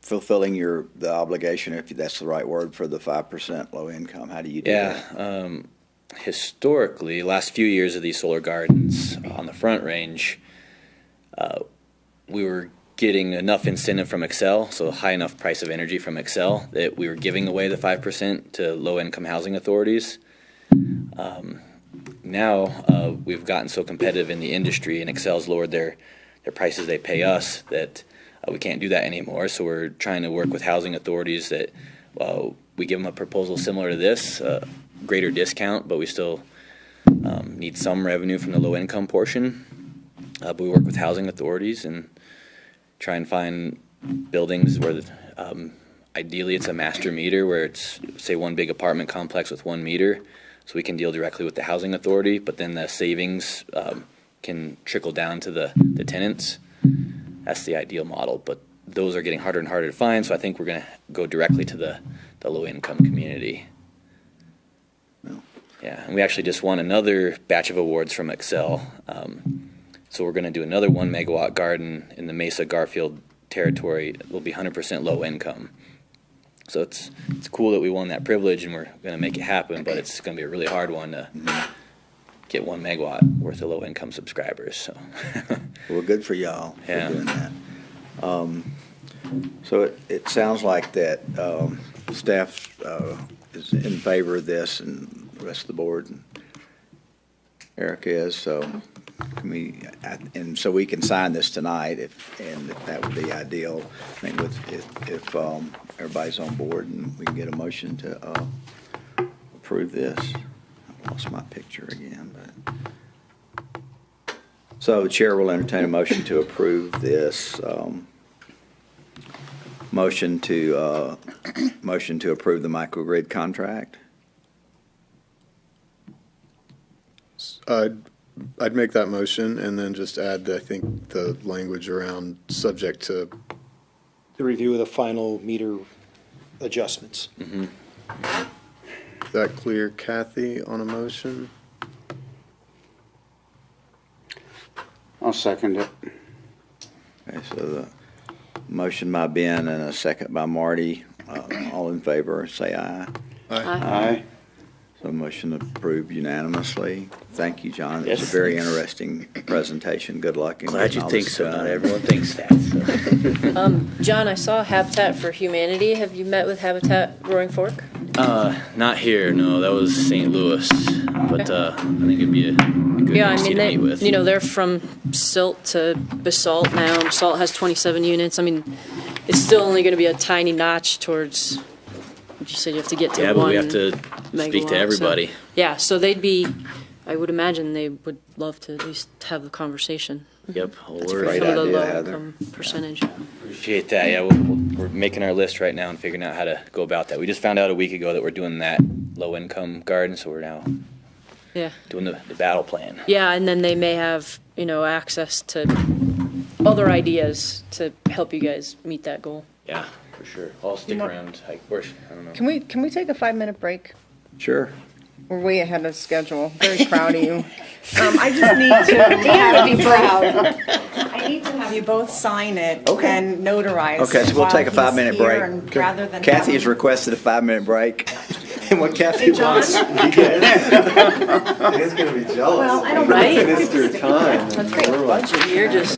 fulfilling the obligation, if that's the right word, for the 5% low income? How do you do that? Historically, last few years of these solar gardens on the Front Range, we were getting enough incentive from Excel, so a high enough price of energy from Excel, that we were giving away the 5% to low-income housing authorities. Now we've gotten so competitive in the industry, and Excel's lowered their prices they pay us, that we can't do that anymore. So we're trying to work with housing authorities that we give them a proposal similar to this, greater discount, but we still need some revenue from the low-income portion. But we work with housing authorities and try and find buildings where ideally it's a master meter, where it's, say, one big apartment complex with one meter, so we can deal directly with the housing authority, but then the savings can trickle down to the tenants. That's the ideal model, but those are getting harder and harder to find, so I think we're going to go directly to the low-income community. Yeah, and we actually just won another batch of awards from Excel. So we're going to do another 1 megawatt garden in the Mesa Garfield territory. It will be 100% low income. So it's cool that we won that privilege, and we're going to make it happen, but it's going to be a really hard one to get 1 megawatt worth of low income subscribers. So Well, good for y'all for Yeah. doing that. So it sounds like that staff is in favor of this, and the rest of the board, and Eric is, so can we, and so we can sign this tonight, if that would be ideal. I mean, if everybody's on board, and we can get a motion to approve this. I lost my picture again, but so the chair will entertain a motion to approve this. Motion to approve the microgrid contract. I'd make that motion and then just add, I think, the language around subject to. The review of the final meter adjustments. Mm-hmm. Is that clear, Kathy, on a motion? I'll second it. Okay, so the motion by Ben and a second by Marty. All in favor, say aye. Aye. So motion approved unanimously. Thank you, John. It was Yes, a very thanks. interesting presentation. Good luck. in Glad getting you all think this so. done. Not everyone thinks that. So. John, I saw Habitat for Humanity. Have you met with Habitat Roaring Fork? Not here, no. That was St. Louis, but I think it'd be a good Yeah, I agency mean, to meet with. they're from Silt to Basalt now. Basalt has 27 units. I mean, it's still only going to be a tiny notch towards. You said you have to get to Yeah, one. but we have to speak megawatt, to everybody. So, yeah, so they'd be. I would imagine they would love to at least have the conversation. Yep, For we're some Great of the idea, low Heather. income percentage. appreciate that. Yeah, we're making our list right now and figuring out how to go about that. We just found out a week ago that we're doing that low income garden, so we're now Yeah. doing the battle plan. Yeah, and then they may have, access to other ideas to help you guys meet that goal. Yeah, for sure. I'll stick around. I don't know. Can we take a 5-minute break? Sure. We're way ahead of schedule. Very proud of you. I just need to. Dan would be proud. I need to have you both sign it Okay. and notarize. Okay, so we'll while take a he's 5-minute here, break. and rather than Kathy has having- requested a 5-minute break. And what Kathy Hey, John? wants. He's gonna be jealous. Well, I don't Right? know. Missed your time. That's great budget. You're just.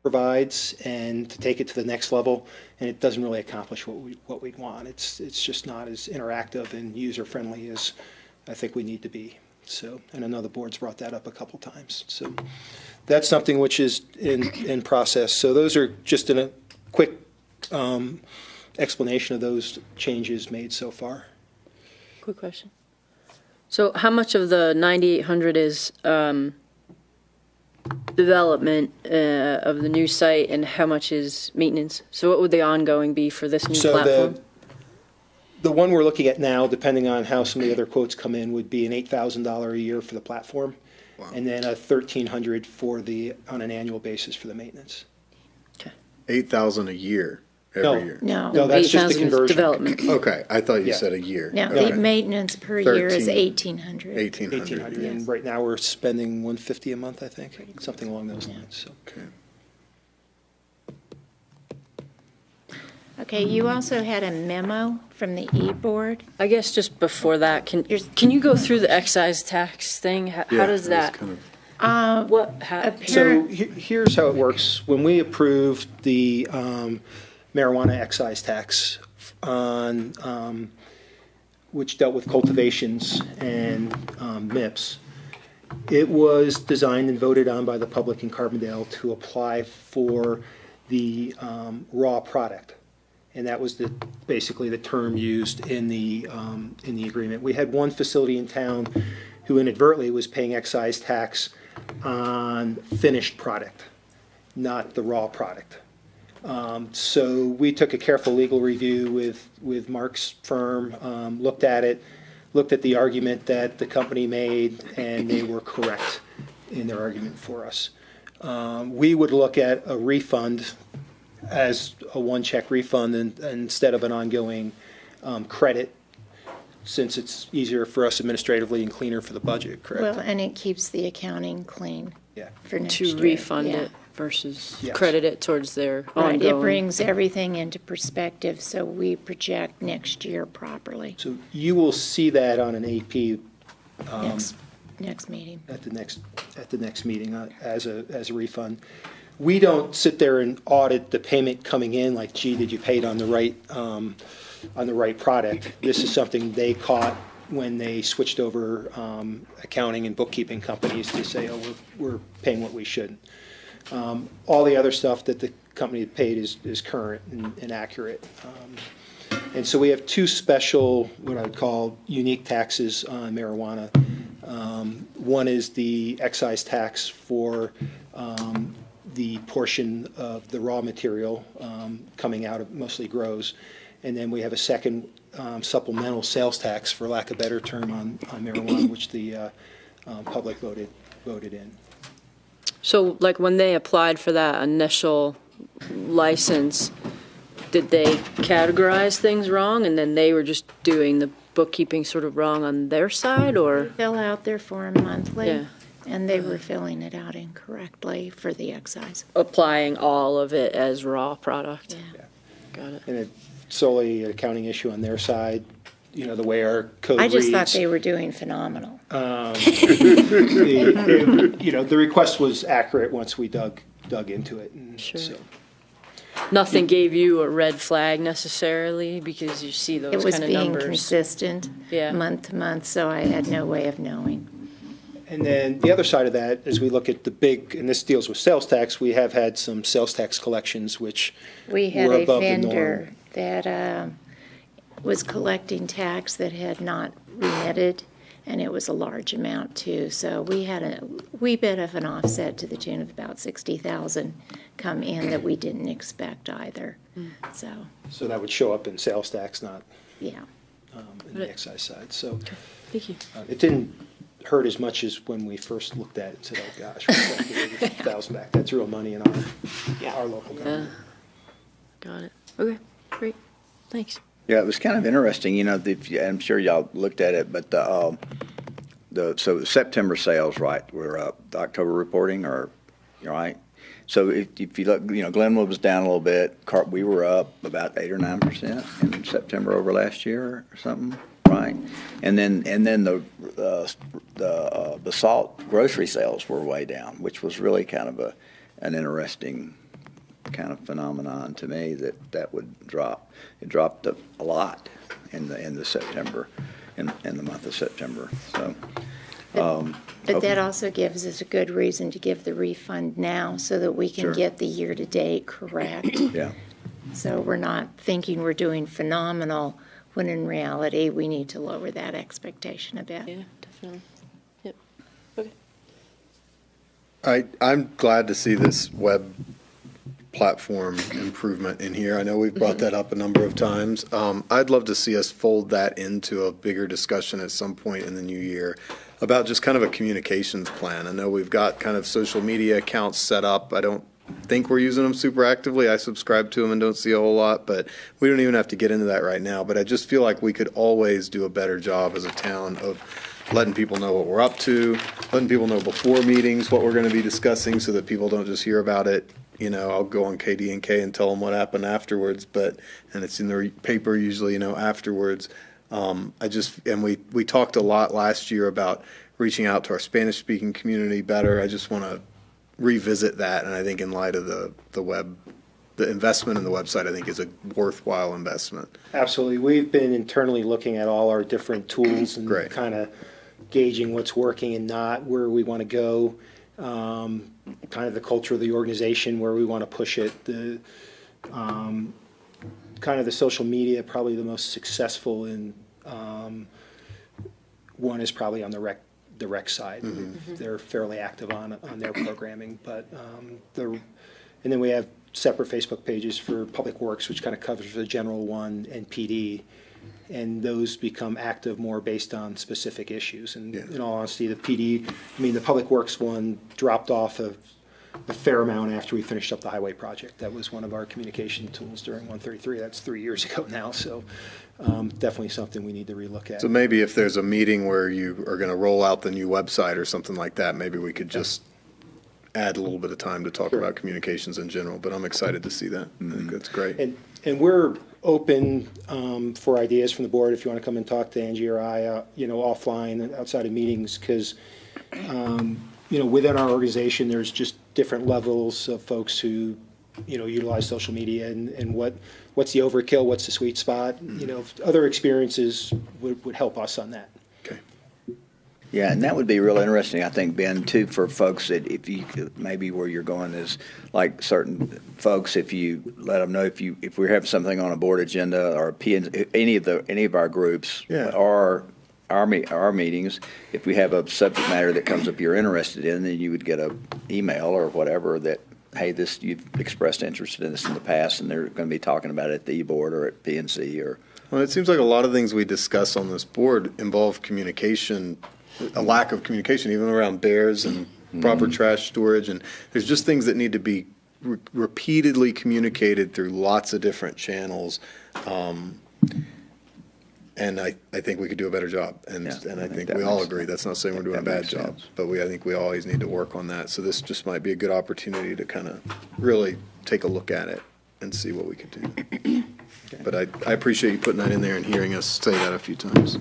provides and to take it to the next level, and it doesn't really accomplish what we'd want. It's just not as interactive and user-friendly as I think we need to be. So, and I know the board's brought that up a couple times. So that's something which is in process. So those are just in a quick explanation of those changes made so far. Quick question. So how much of the 9,800 is development of the new site, and how much is maintenance? So what would the ongoing be for this new platform? The one we're looking at now, depending on how some of the other quotes come in, would be an $8,000 a year for the platform, and then a $1,300 for on an annual basis for the maintenance. Okay. $8,000 a year every year. No, that's just the 8,000 is conversion. development. Okay, I thought you Yeah. said a year. No, Okay. the maintenance per year is 13. 1,800. 1,800. And right now we're spending $150 a month, I think, something along those lines. So. Okay. Okay, you also had a memo from the e-board. I guess just before that, can you go through the excise tax thing? How Yeah, does that's that? kind of- So here's how it works. When we approved the marijuana excise tax on, which dealt with cultivations and MIPS, it was designed and voted on by the public in Carbondale to apply for the raw product. And that was basically the term used in the agreement. We had one facility in town who inadvertently was paying excise tax on finished product, not the raw product. So we took a careful legal review with Mark's firm, looked at it, looked at the argument that the company made, and they were correct in their argument for us. We would look at a refund as a one-check refund instead of an ongoing credit, since it's easier for us administratively and cleaner for the budget, correct? Well, and it keeps the accounting clean Yeah. for next To year. refund Yeah. it versus Yes. credit it towards their Right, ongoing. it brings everything into perspective, so we project next year properly. So you will see that on an AP Next meeting. at the next meeting as a refund. We don't sit there and audit the payment coming in like, gee, did you pay it on the right product? This is something they caught when they switched over accounting and bookkeeping companies to say, oh, we're paying what we shouldn't. All the other stuff that the company paid is current and accurate. And so we have two special, what I would call unique taxes on marijuana. One is the excise tax for the portion of the raw material coming out of mostly grows. And then we have a second supplemental sales tax, for lack of a better term, on marijuana, which the public voted in. So like when they applied for that initial license, did they categorize things wrong and then they were just doing the bookkeeping sort of wrong on their side, or? Fill out their form monthly. Yeah. And they were filling it out incorrectly for the excise. Applying all of it as raw product? Yeah. Got it. And it's solely an accounting issue on their side, you know, the way our code I reads. just thought they were doing phenomenal. The request was accurate once we dug into it. And Sure. so, Nothing gave you a red flag necessarily because you see those It was kind of being numbers? consistent Yeah. month to month, so I had no way of knowing. and then the other side of that, as we look at the big, and this deals with sales tax, we have had some sales tax collections which We had were a above the vendor norm. that was collecting tax that had not remitted, and it was a large amount too. So we had a wee bit of an offset to the tune of about $60,000 come in that we didn't expect either. So that would show up in sales tax, not Yeah. in the excise side. So Thank you. it didn't hurt as much as when we first looked at it and said, oh gosh, we're going to give $50,000 back. That's real money in our local government. Got it. Okay, great. Thanks. Yeah, it was kind of interesting, you know, I'm sure y'all looked at it, but so the September sales, right, were up. The October reporting, or, right? So if you look, you know, Glenwood was down a little bit. We were up about 8 or 9% in September over last year or something, right? And then the salt grocery sales were way down, which was really kind of an interesting kind of phenomenon to me that would drop. It dropped a lot in the September, in the month of September. So. But that also gives us a good reason to give the refund now so that we can Sure. get the year-to-date correct. Yeah. So we're not thinking we're doing phenomenal, when in reality, we need to lower that expectation a bit. Yeah, definitely. Yep. Okay. I'm glad to see this web platform improvement in here. I know we've brought that up a number of times. I'd love to see us fold that into a bigger discussion at some point in the new year about just kind of a communications plan. I know we've got kind of social media accounts set up. I don't think we're using them super actively. I subscribe to them and don't see a whole lot, but we don't even have to get into that right now. But I just feel like we could always do a better job as a town of letting people know what we're up to, letting people know before meetings what we're going to be discussing so that people don't just hear about it. You know, I'll go on KD&K and tell them what happened afterwards, and it's in the paper usually, afterwards. We talked a lot last year about reaching out to our Spanish-speaking community better. I just want to revisit that, and I think in light of the investment in the website, I think is a worthwhile investment. Absolutely. We've been internally looking at all our different tools and Great. kind of gauging what's working and not, where we want to go, kind of the culture of the organization, where we want to push it. The kind of the social media, probably the most successful in one is probably on the rec side. Mm-hmm. They're fairly active on their programming, but and then we have separate Facebook pages for Public Works, which kind of covers the general one, and PD, and those become active more based on specific issues. And in all honesty, the PD, the Public Works one dropped off a fair amount after we finished up the highway project. That was one of our communication tools during 133. That's 3 years ago now, so definitely something we need to relook at. So maybe if there's a meeting where you are going to roll out the new website or something like that, maybe we could just add a little bit of time to talk about communications in general. But I'm excited to see that. I think that's great. And we're open for ideas from the board if you want to come and talk to Angie or I, offline, outside of meetings, because within our organization, there's just different levels of folks who, utilize social media and what's the overkill, what's the sweet spot. Other experiences would help us on that. Okay. Yeah, and that would be real interesting, I think, Ben, too, for folks that if you maybe where you're going is like certain folks, if you let them know if we have something on a board agenda or any of our groups or our meetings, if we have a subject matter that comes up you're interested in, then you would get an email or whatever that, hey, you've expressed interest in this in the past, and they're going to be talking about it at the board or at P&C or. Well, it seems like a lot of things we discuss on this board involve communication, a lack of communication, even around bears and proper trash storage, and there's just things that need to be repeatedly communicated through lots of different channels. And I think we could do a better job, and I think we all agree. That's not saying we're doing a bad job, but I think we always need to work on that. So this just might be a good opportunity to kind of really take a look at it and see what we could do. But I appreciate you putting that in there and hearing us say that a few times.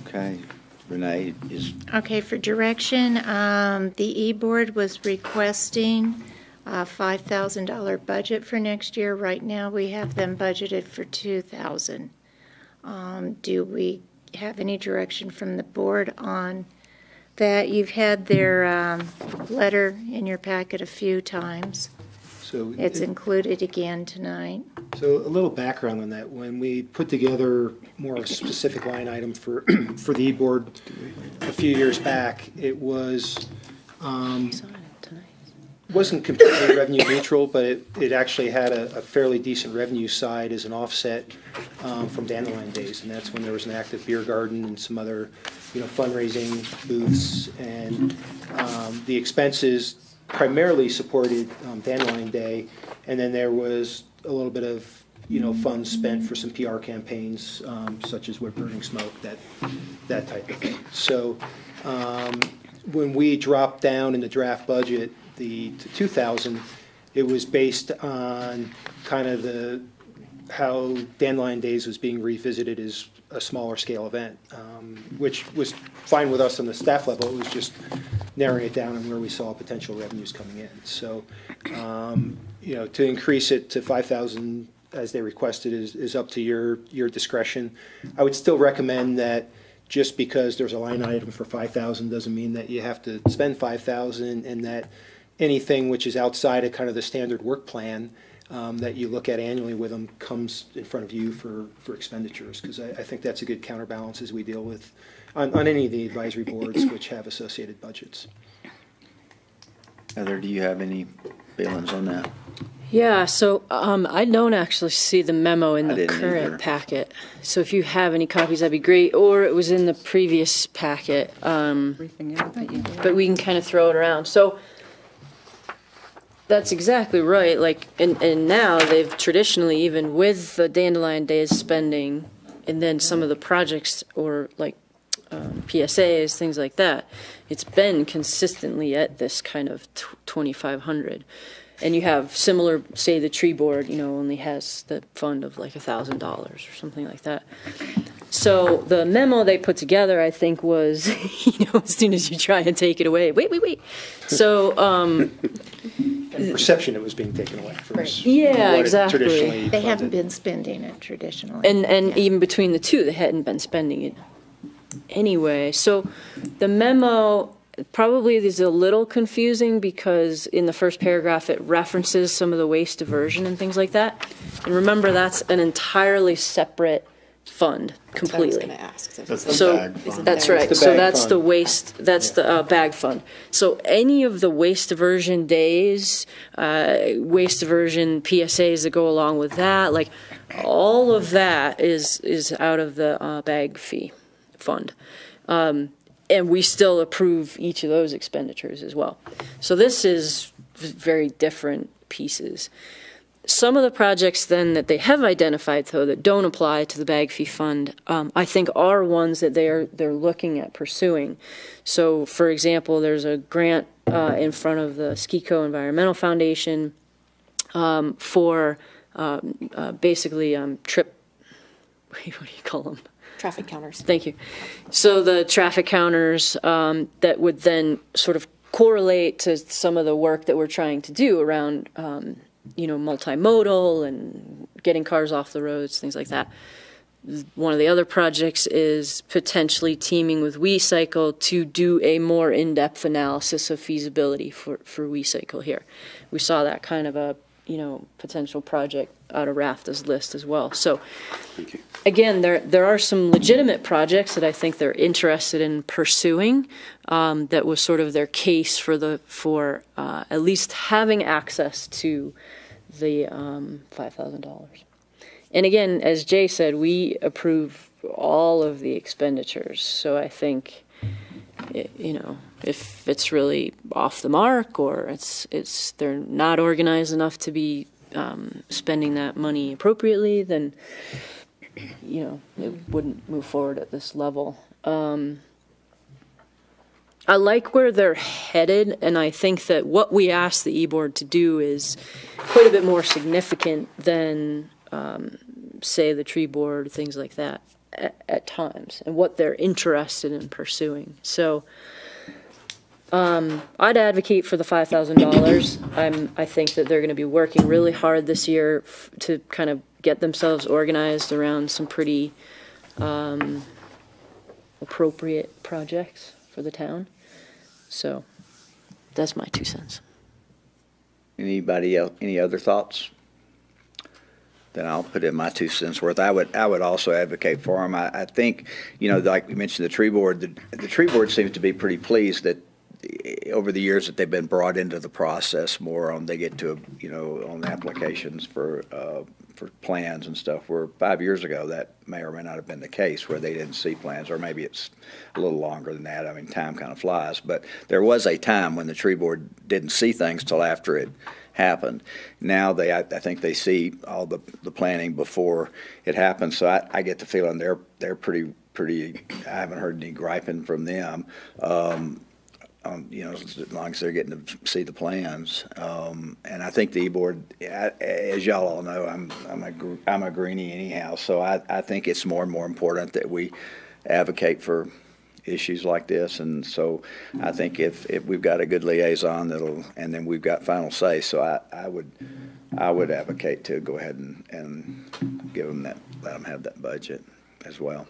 Okay. Renee is. Okay, for direction, the E-Board was requesting a $5,000 budget for next year. Right now, we have them budgeted for $2,000. Do we have any direction from the board on that? You've had their letter in your packet a few times. So It's included again tonight. So a little background on that. When we put together more of a specific line item for for the E-Board a few years back, it was wasn't completely revenue neutral, but it actually had a fairly decent revenue side as an offset from Dandelion Days, and that's when there was an active beer garden and some other fundraising booths, and the expenses primarily supported Dandelion Day, and then there was a little bit of funds spent for some PR campaigns, such as wood burning smoke, that type of thing. So when we dropped down in the draft budget to 2,000, it was based on kind of how Dandelion Days was being revisited as a smaller scale event, which was fine with us on the staff level. It was just narrowing it down on where we saw potential revenues coming in. So, you know, to increase it to 5,000 as they requested is up to your discretion. I would still recommend that just because there's a line item for 5,000 doesn't mean that you have to spend 5,000, and that anything which is outside of kind of the standard work plan that you look at annually with them comes in front of you for expenditures, because I think that's a good counterbalance as we deal with on any of the advisory boards which have associated budgets. Heather, do you have any feelings on that? Yeah, so I don't actually see the memo in I the didn't current either. packet. So if you have any copies, that'd be great. Or it was in the previous packet, Everything in that you did. but we can kind of throw it around. So that's exactly right. Like, and now they've traditionally, even with the Dandelion Days spending, and then some of the projects or like PSAs, things like that, it's been consistently at this kind of 2,500. And you have similar, say the tree board, you know, only has the fund of like $1,000 or something like that. So the memo they put together, I think, was, you know, as soon as you try and take it away, wait. So, And perception it was being taken away from us. Yeah, what it exactly. traditionally They haven't funded. been spending it traditionally. and Yeah. even between the two, they hadn't been spending it anyway. So the memo probably is a little confusing because in the first paragraph it references some of the waste diversion and things like that. And remember, that's an entirely separate fund completely. I was going to ask. So that's right. It's the So bag that's fund. the waste. That's the bag fund. So any of the waste diversion days, waste diversion PSAs that go along with that, like all of that is out of the bag fee fund, and we still approve each of those expenditures as well. So this is very different pieces. Some of the projects then that they have identified, though, that don't apply to the bag fee fund, I think are ones that they're looking at pursuing. So, for example, there's a grant in front of the SKICO Environmental Foundation for basically trip. What do you call them? Traffic counters. Thank you. So the traffic counters that would then sort of correlate to some of the work that we're trying to do around you know, multimodal and getting cars off the roads, things like that. One of the other projects is potentially teaming with WeCycle to do a more in-depth analysis of feasibility for WeCycle here. We saw that kind of a, you know, potential project out of RAFTA's list as well. So again, there are some legitimate projects that I think they're interested in pursuing. That was sort of their case for at least having access to the $5,000. And again, as Jay said, we approve all of the expenditures. So I think, you know, if it's really off the mark or they're not organized enough to be spending that money appropriately, then, you know, it wouldn't move forward at this level. I like where they're headed, and I think that what we asked the E-Board to do is quite a bit more significant than, say, the tree board, things like that, at times, and what they're interested in pursuing. So I'd advocate for the $5,000. I think that they're going to be working really hard this year to kind of get themselves organized around some pretty appropriate projects for the town. So that's my 2 cents. Anybody else, any other thoughts? Then I'll put in my 2 cents worth. I would also advocate for them. I think, you know, like we mentioned, the tree board, the tree board seems to be pretty pleased that over the years that they've been brought into the process more. They get to, you know, on applications for plans and stuff, where 5 years ago that may or may not have been the case, where they didn't see plans, or maybe it's a little longer than that. I mean, time kind of flies, but there was a time when the tree board didn't see things till after it happened. Now I think they see all the planning before it happens. So I get the feeling they're pretty. I haven't heard any griping from them. as long as they're getting to see the plans. And I think the E-Board, as y'all all know, I'm a greenie anyhow, so I think it's more and more important that we advocate for issues like this. And so I think if we've got a good liaison and then we've got final say, so I would advocate to go ahead and give them that, let them have that budget as well.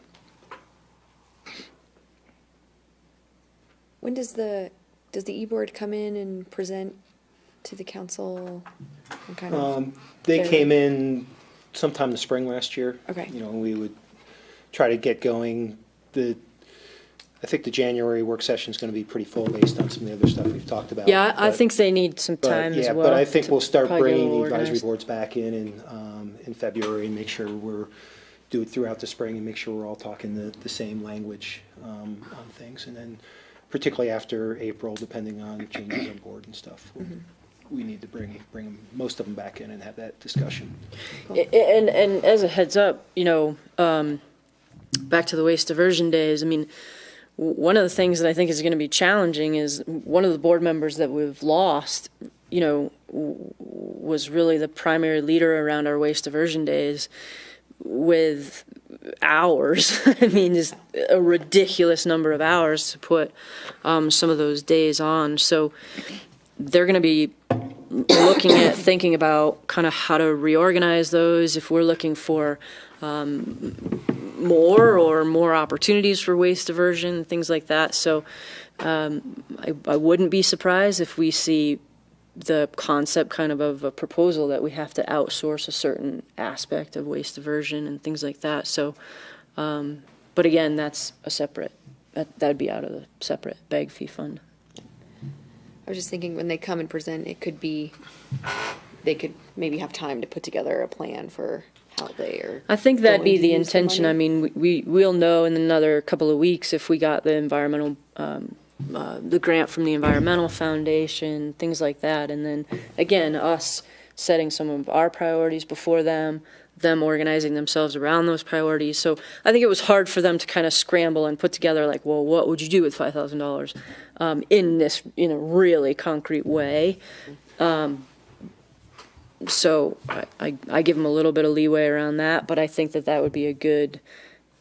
When does the E-Board come in and present to the council? And kind of They came in sometime in the spring last year. Okay. We would try to get going. I think the January work session is going to be pretty full based on some of the other stuff we've talked about. Yeah, I think they need some time as well. But I think we'll start probably get a bringing the little advisory organized. boards back in February and make sure do it throughout the spring and make sure we're all talking the same language on things. And then particularly after April, depending on changes on board and stuff, we need to bring most of them back in and have that discussion. And as a heads up, back to the waste diversion days, I mean, one of the things that I think is going to be challenging is one of the board members that we've lost, was really the primary leader around our waste diversion days with hours. I mean, just a ridiculous number of hours to put some of those days on. So they're going to be thinking about kind of how to reorganize those if we're looking for more opportunities for waste diversion, things like that. So I wouldn't be surprised if we see the concept kind of a proposal that we have to outsource a certain aspect of waste diversion and things like that. So, but again, that's a separate, that'd be out of the separate bag fee fund. I was just thinking when they come and present, they could maybe have time to put together a plan for how they are. I think that'd be going to the use the intention. I money. mean, we'll know in another couple of weeks if we got the environmental, the grant from the Environmental Foundation, things like that. And then again, us setting some of our priorities before them organizing themselves around those priorities. So I think it was hard for them to kind of scramble and put together like, well, what would you do with $5,000 in a really concrete way. So I give them a little bit of leeway around that, but I think that would be a good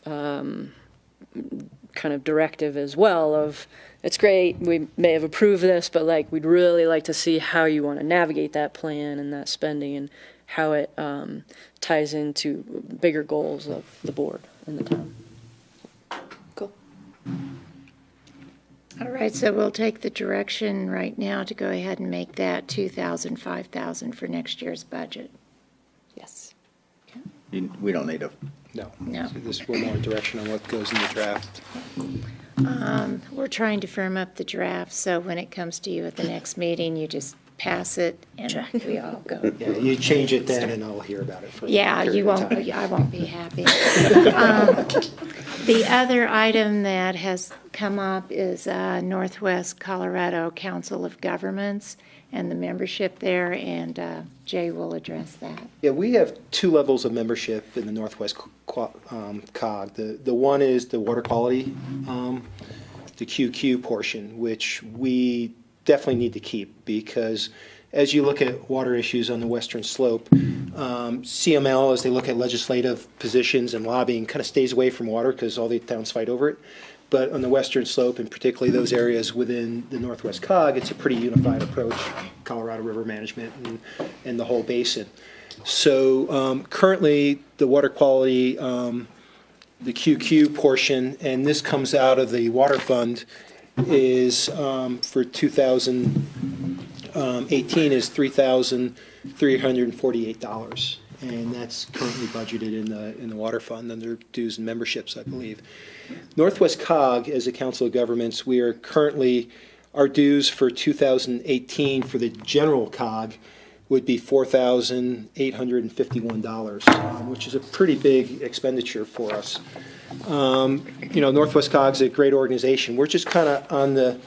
kind of directive as well of, it's great, we may have approved this, but like we'd really like to see how you want to navigate that plan and that spending and how it ties into bigger goals of the board and the town. Cool. All right, so we'll take the direction right now to go ahead and make that 2,000, 5,000 for next year's budget. Yes. We don't need a. No. No. So this will more direction on what goes in the draft. We're trying to firm up the draft, so when it comes to you at the next meeting, you just pass it and we all go. Yeah, you change it then and I'll hear about it for Yeah, a you period of won't, time. I won't be happy. The other item that has come up is Northwest Colorado Council of Governments and the membership there, and Jay will address that. Yeah, we have two levels of membership in the Northwest COG. The one is the water quality, the QQ portion, which we definitely need to keep because as you look at water issues on the western slope, CML, as they look at legislative positions and lobbying, kind of stays away from water because all the towns fight over it. But on the western slope, and particularly those areas within the Northwest COG, it's a pretty unified approach, Colorado River Management and the whole basin. So currently, the water quality, the QQ portion, and this comes out of the water fund, is for 2018 is $3,348, and that's currently budgeted in the water fund under dues and memberships, I believe. Northwest COG, as a council of governments, we are currently, our dues for 2018 for the general COG would be $4,851, which is a pretty big expenditure for us. Northwest COG is a great organization. We're just kind of on the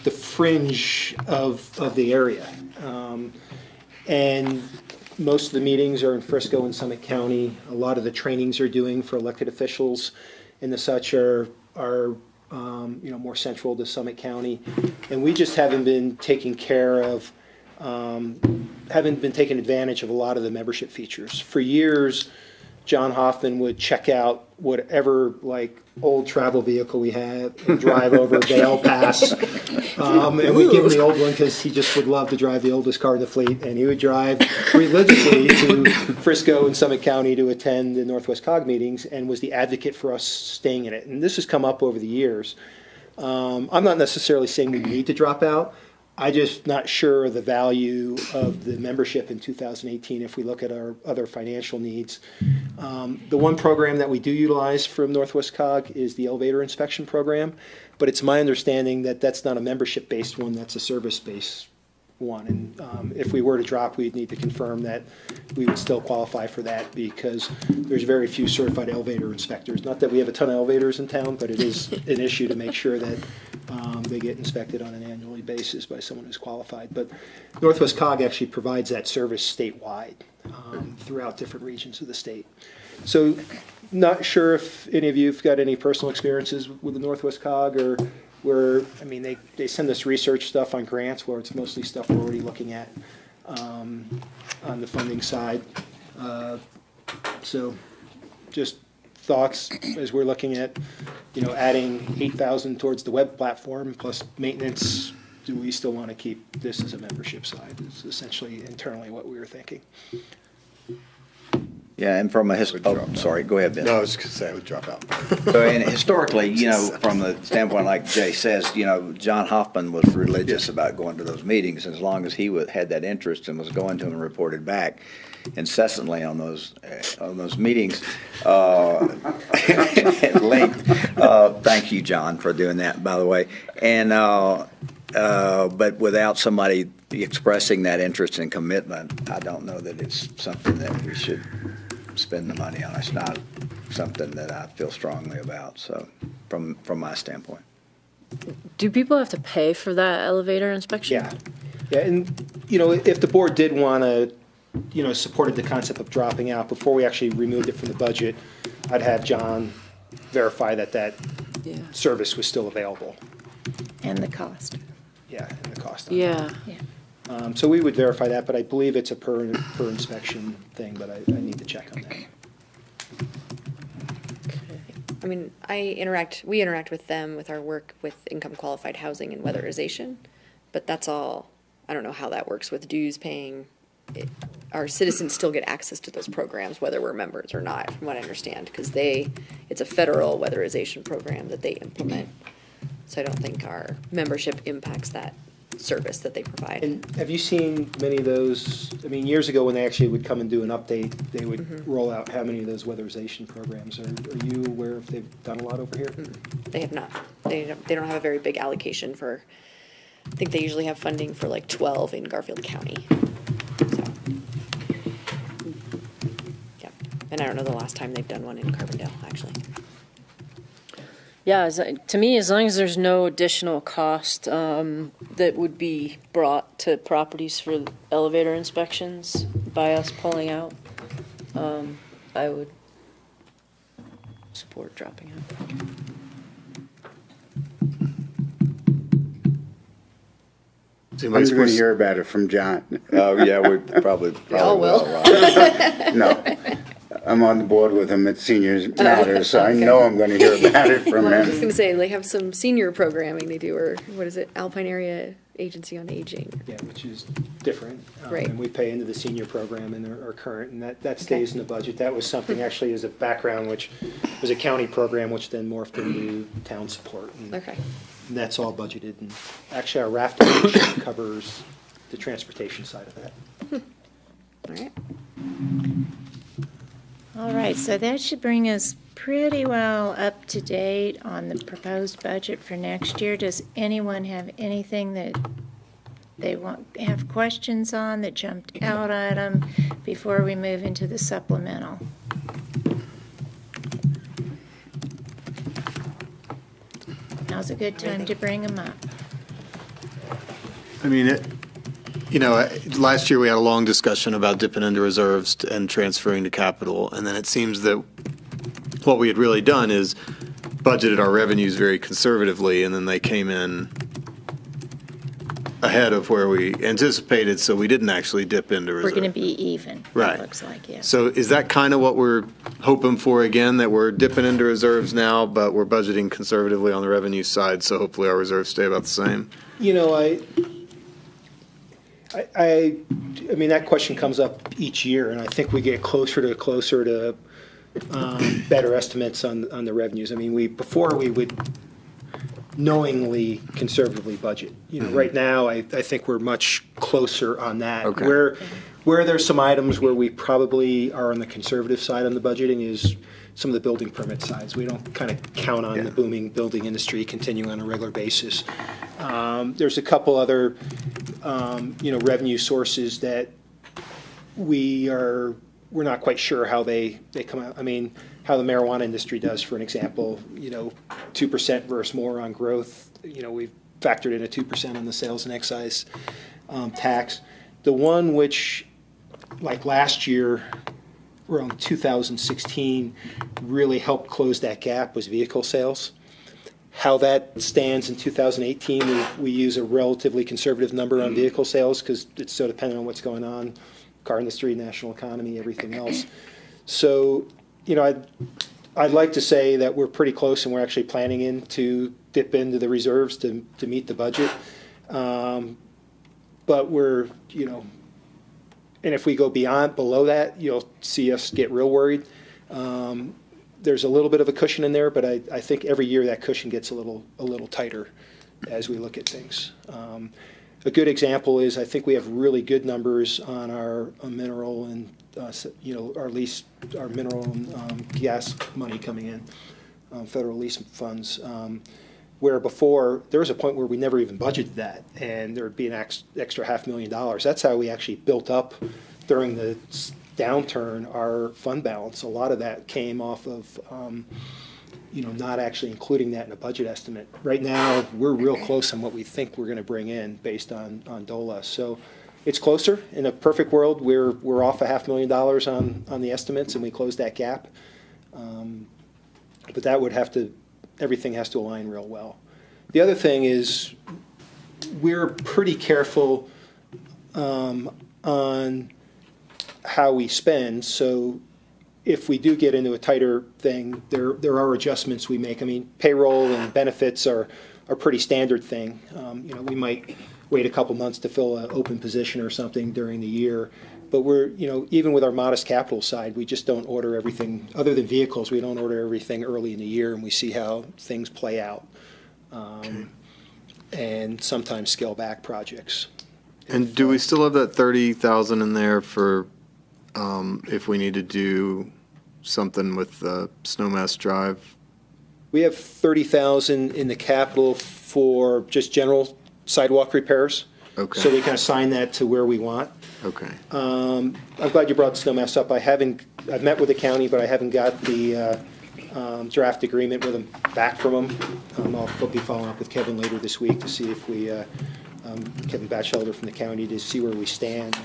fringe of the area. And most of the meetings are in Frisco and Summit County. A lot of the trainings are doing for elected officials and the such are more central to Summit County. And we just haven't been taking care of, haven't been taking advantage of a lot of the membership features. For years, John Hoffman would check out whatever like old travel vehicle we had and drive over Vail Pass. And we'd give him the old one because he just would love to drive the oldest car in the fleet. And he would drive religiously to Frisco and Summit County to attend the Northwest COG meetings and was the advocate for us staying in it. And this has come up over the years. I'm not necessarily saying we need to drop out. I'm just not sure of the value of the membership in 2018 if we look at our other financial needs. The one program that we do utilize from Northwest COG is the elevator inspection program, but it's my understanding that that's not a membership-based one, that's a service-based one. And if we were to drop, we'd need to confirm that we would still qualify for that because there's very few certified elevator inspectors. Not that we have a ton of elevators in town, but it is an issue to make sure that they get inspected on an annually basis by someone who's qualified. But Northwest COG actually provides that service statewide throughout different regions of the state. So not sure if any of you have got any personal experiences with the Northwest COG or where, I mean, they send us research stuff on grants where it's mostly stuff we're already looking at on the funding side. So just thoughts as we're looking at, adding $8,000 towards the web platform plus maintenance. Do we still want to keep this as a membership side? It's essentially internally what we were thinking. Yeah, and from a sorry, go ahead, Ben. No, I was just going to say it would drop out. So, and historically, from the standpoint, like Jay says, John Hoffman was religious about going to those meetings, and as long as he had that interest and was going to them and reported back incessantly on those meetings at length. Thank you, John, for doing that, by the way. And but without somebody expressing that interest and commitment, I don't know that it's something that we should spend the money on. It's not something that I feel strongly about. So, from my standpoint, Do people have to pay for that elevator inspection? Yeah, and if the board did want to, supported the concept of dropping out before we actually removed it from the budget, I'd have John verify that service was still available. And the cost. Yeah, and the cost. Yeah. So we would verify that, but I believe it's a per inspection thing, but I need to check on that. I mean, we interact with them with our work with income qualified housing and weatherization, but that's all. I don't know how that works with dues paying. Our citizens still get access to those programs, whether we're members or not, from what I understand, because it's a federal weatherization program that they implement. So I don't think our membership impacts that service that they provide. And have you seen many of those? I mean, years ago when they actually would come and do an update, they would roll out how many of those weatherization programs. Are you aware if they've done a lot over here? They have not. They don't have a very big allocation for. I think they usually have funding for like 12 in Garfield County. So, yeah, and I don't know the last time they've done one in Carbondale actually. Yeah, to me, as long as there's no additional cost that would be brought to properties for elevator inspections by us pulling out, I would support dropping out. I'm going to hear about it from John. oh yeah, we probably all will. No, I'm on the board with him at Seniors Matters, so I know I'm going to hear about it from I was just him. going to say they have some senior programming they do, or what is it, Alpine Area Agency on Aging. Yeah, which is different. Right. And we pay into the senior program and our current, and that stays in the budget. That was something actually as a background, which was a county program, which then morphed into town support. And Okay. And that's all budgeted. And actually, our raft donation covers the transportation side of that. All right. All right, so that should bring us pretty well up to date on the proposed budget for next year. Does anyone have anything that they have questions on that jumped out at them before we move into the supplemental? Now's a good time to bring them up. I mean, last year we had a long discussion about dipping into reserves and transferring to capital, and then it seems that what we had really done is budgeted our revenues very conservatively, and then they came in ahead of where we anticipated, so we didn't actually dip into reserve. We're going to be even, Right. it looks like, yeah. So is that kind of what we're hoping for again, that we're dipping into reserves now, but we're budgeting conservatively on the revenue side, so hopefully our reserves stay about the same? You know, I mean, that question comes up each year, and I think we get closer to better estimates on the revenues. I mean, before we would knowingly conservatively budget. You know, right now, I think we're much closer on that. Okay. Where there's some items where we probably are on the conservative side on the budgeting is some of the building permit sides. We don't kind of count on the booming building industry continuing on a regular basis. There's a couple other, revenue sources that we're not quite sure how they come out. I mean, how the marijuana industry does, for an example, 2% versus more on growth. We've factored in a 2% on the sales and excise tax. The one which, like last year, around 2016, really helped close that gap was vehicle sales. How that stands in 2018, we use a relatively conservative number on vehicle sales because it's so dependent on what's going on, car industry, national economy, everything else. So, I'd like to say that we're pretty close and we're actually planning to dip into the reserves to meet the budget. But we're, and if we go below that, you'll see us get real worried. There's a little bit of a cushion in there, but I think every year that cushion gets a little tighter as we look at things. A good example is I think we have really good numbers on our mineral and our mineral and gas money coming in, federal lease funds. Where before there was a point where we never even budgeted that, and there would be an extra $500,000. That's how we actually built up during the downturn our fund balance. A lot of that came off of not actually including that in a budget estimate. Right now, we're real close on what we think we're going to bring in based on DOLA. So it's closer. In a perfect world, we're off $500,000 on the estimates, and we close that gap. But that would everything has to align real well. The other thing is we're pretty careful on how we spend. So if we do get into a tighter thing, there are adjustments we make. I mean, payroll and benefits are a pretty standard thing. We might wait a couple months to fill an open position or something during the year. But we're, even with our modest capital side, we just don't order everything, other than vehicles, we don't order everything early in the year, and we see how things play out. And sometimes scale back projects. And do we still have that 30,000 in there for if we need to do something with Snowmass Drive? We have 30,000 in the capital for just general sidewalk repairs. Okay. So we can assign that to where we want. Okay. I'm glad you brought Snowmass up. I've met with the county, but I haven't got the draft agreement with them back from them. I'll be following up with Kevin later this week to see if Kevin Batchelder from the county, to see where we stand.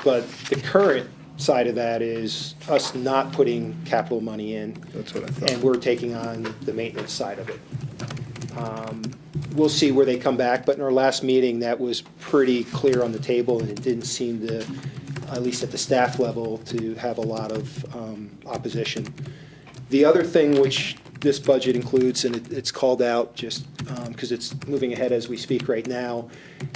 But the current side of that is us not putting capital money in. That's what I thought. And we're taking on the maintenance side of it. We'll see where they come back, but in our last meeting, that was pretty clear on the table, and it didn't seem to, at least at the staff level, to have a lot of opposition. The other thing which this budget includes, and it's called out just because it's moving ahead as we speak right now,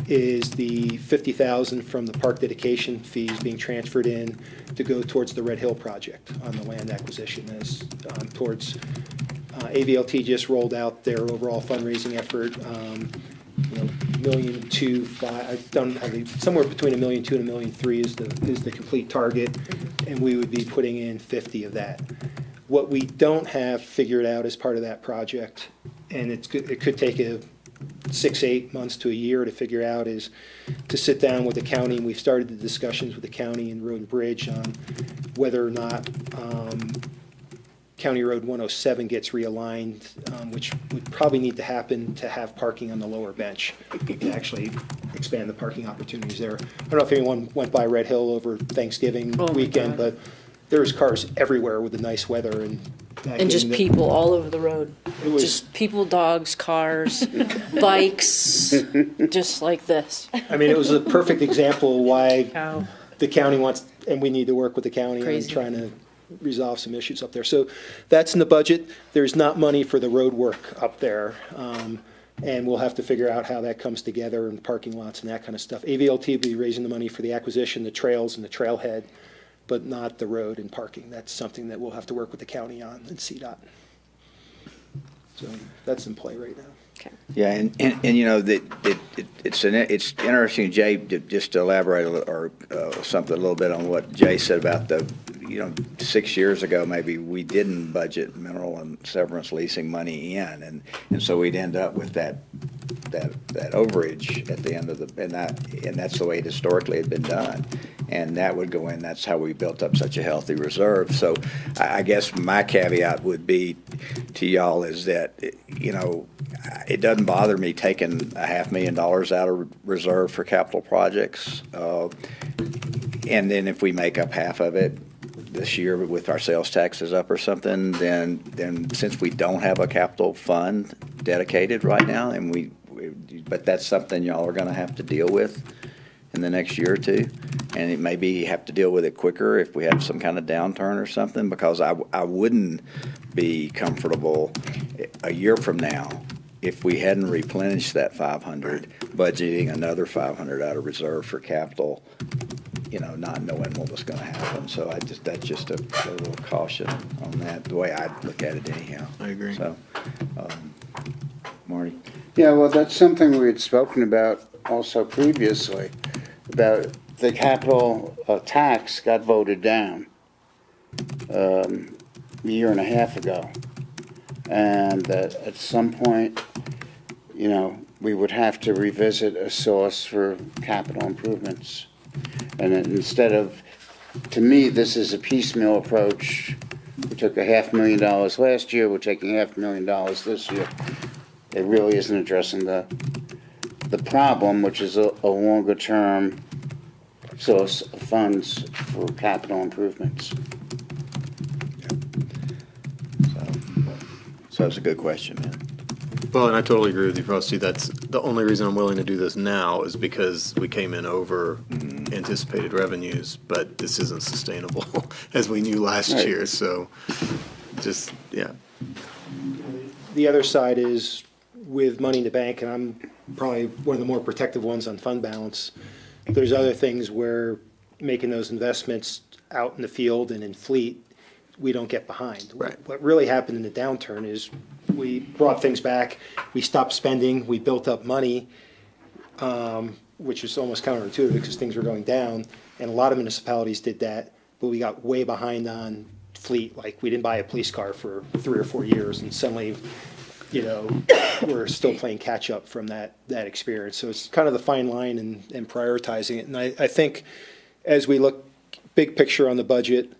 is the $50,000 from the park dedication fees being transferred in to go towards the Red Hill project on the land acquisition, as towards AVLT just rolled out their overall fundraising effort. $1.2 million, I've done somewhere between $1.2 million and $1.3 million is the complete target, and we would be putting in 50 of that. What we don't have figured out as part of that project, and it could take 6-8 months to a year to figure out, is to sit down with the county, and we've started the discussions with the county and Road and Bridge on whether or not County Road 107 gets realigned, which would probably need to happen to have parking on the lower bench to actually expand the parking opportunities there. I don't know if anyone went by Red Hill over Thanksgiving weekend, but there was cars everywhere with the nice weather, and And just people all over the road. It was- Just people, dogs, cars, bikes, just like this. I mean, it was a perfect example why Cow. the county wants, and we need to work with the county on Crazy. trying to resolve some issues up there. So that's in the budget. There's not money for the road work up there. And we'll have to figure out how that comes together and parking lots and that kind of stuff. AVLT will be raising the money for the acquisition, the trails and the trailhead, but not the road and parking. That's something that we'll have to work with the county on and CDOT. So that's in play right now. Yeah, and you know, it's interesting, Jay, just to elaborate or something a little bit on what Jay said about 6 years ago, maybe we didn't budget mineral and severance leasing money in, and so we'd end up with that overage at the end of and that's the way it historically had been done. And that would go in, that's how we built up such a healthy reserve. So I guess my caveat would be to y'all is that, it doesn't bother me taking $500,000 out of reserve for capital projects. And then if we make up half of it this year with our sales taxes up or something, then since we don't have a capital fund dedicated right now, but that's something y'all are going to have to deal with in the next year or two, and it maybe have to deal with it quicker if we have some kind of downturn or something, because I wouldn't be comfortable a year from now if we hadn't replenished that 500, budgeting another 500 out of reserve for capital, not knowing what was going to happen. So that's just a little caution on that, the way I look at it anyhow. I agree. So, Marty? Yeah, well, that's something we had spoken about also previously, about the capital tax got voted down a year and a half ago. And that at some point, we would have to revisit a source for capital improvements. And instead of, to me, this is a piecemeal approach. We took $500,000 last year, we're taking $500,000 this year. It really isn't addressing the problem, which is a longer-term source of funds for capital improvements. So that's a good question, man. Well, and I totally agree with you, Frosty. That's the only reason I'm willing to do this now is because we came in over anticipated revenues, but this isn't sustainable as we knew last year. So just, yeah. The other side is with money in the bank, and I'm probably one of the more protective ones on fund balance. There's other things where making those investments out in the field and in fleet, we don't get behind. Right. What really happened in the downturn is we brought things back, we stopped spending, we built up money, which is almost counterintuitive because things were going down, and a lot of municipalities did that, but we got way behind on fleet. Like, we didn't buy a police car for 3 or 4 years, and suddenly, we're still playing catch up from that experience. So it's kind of the fine line and prioritizing it. And I think as we look big picture on the budget,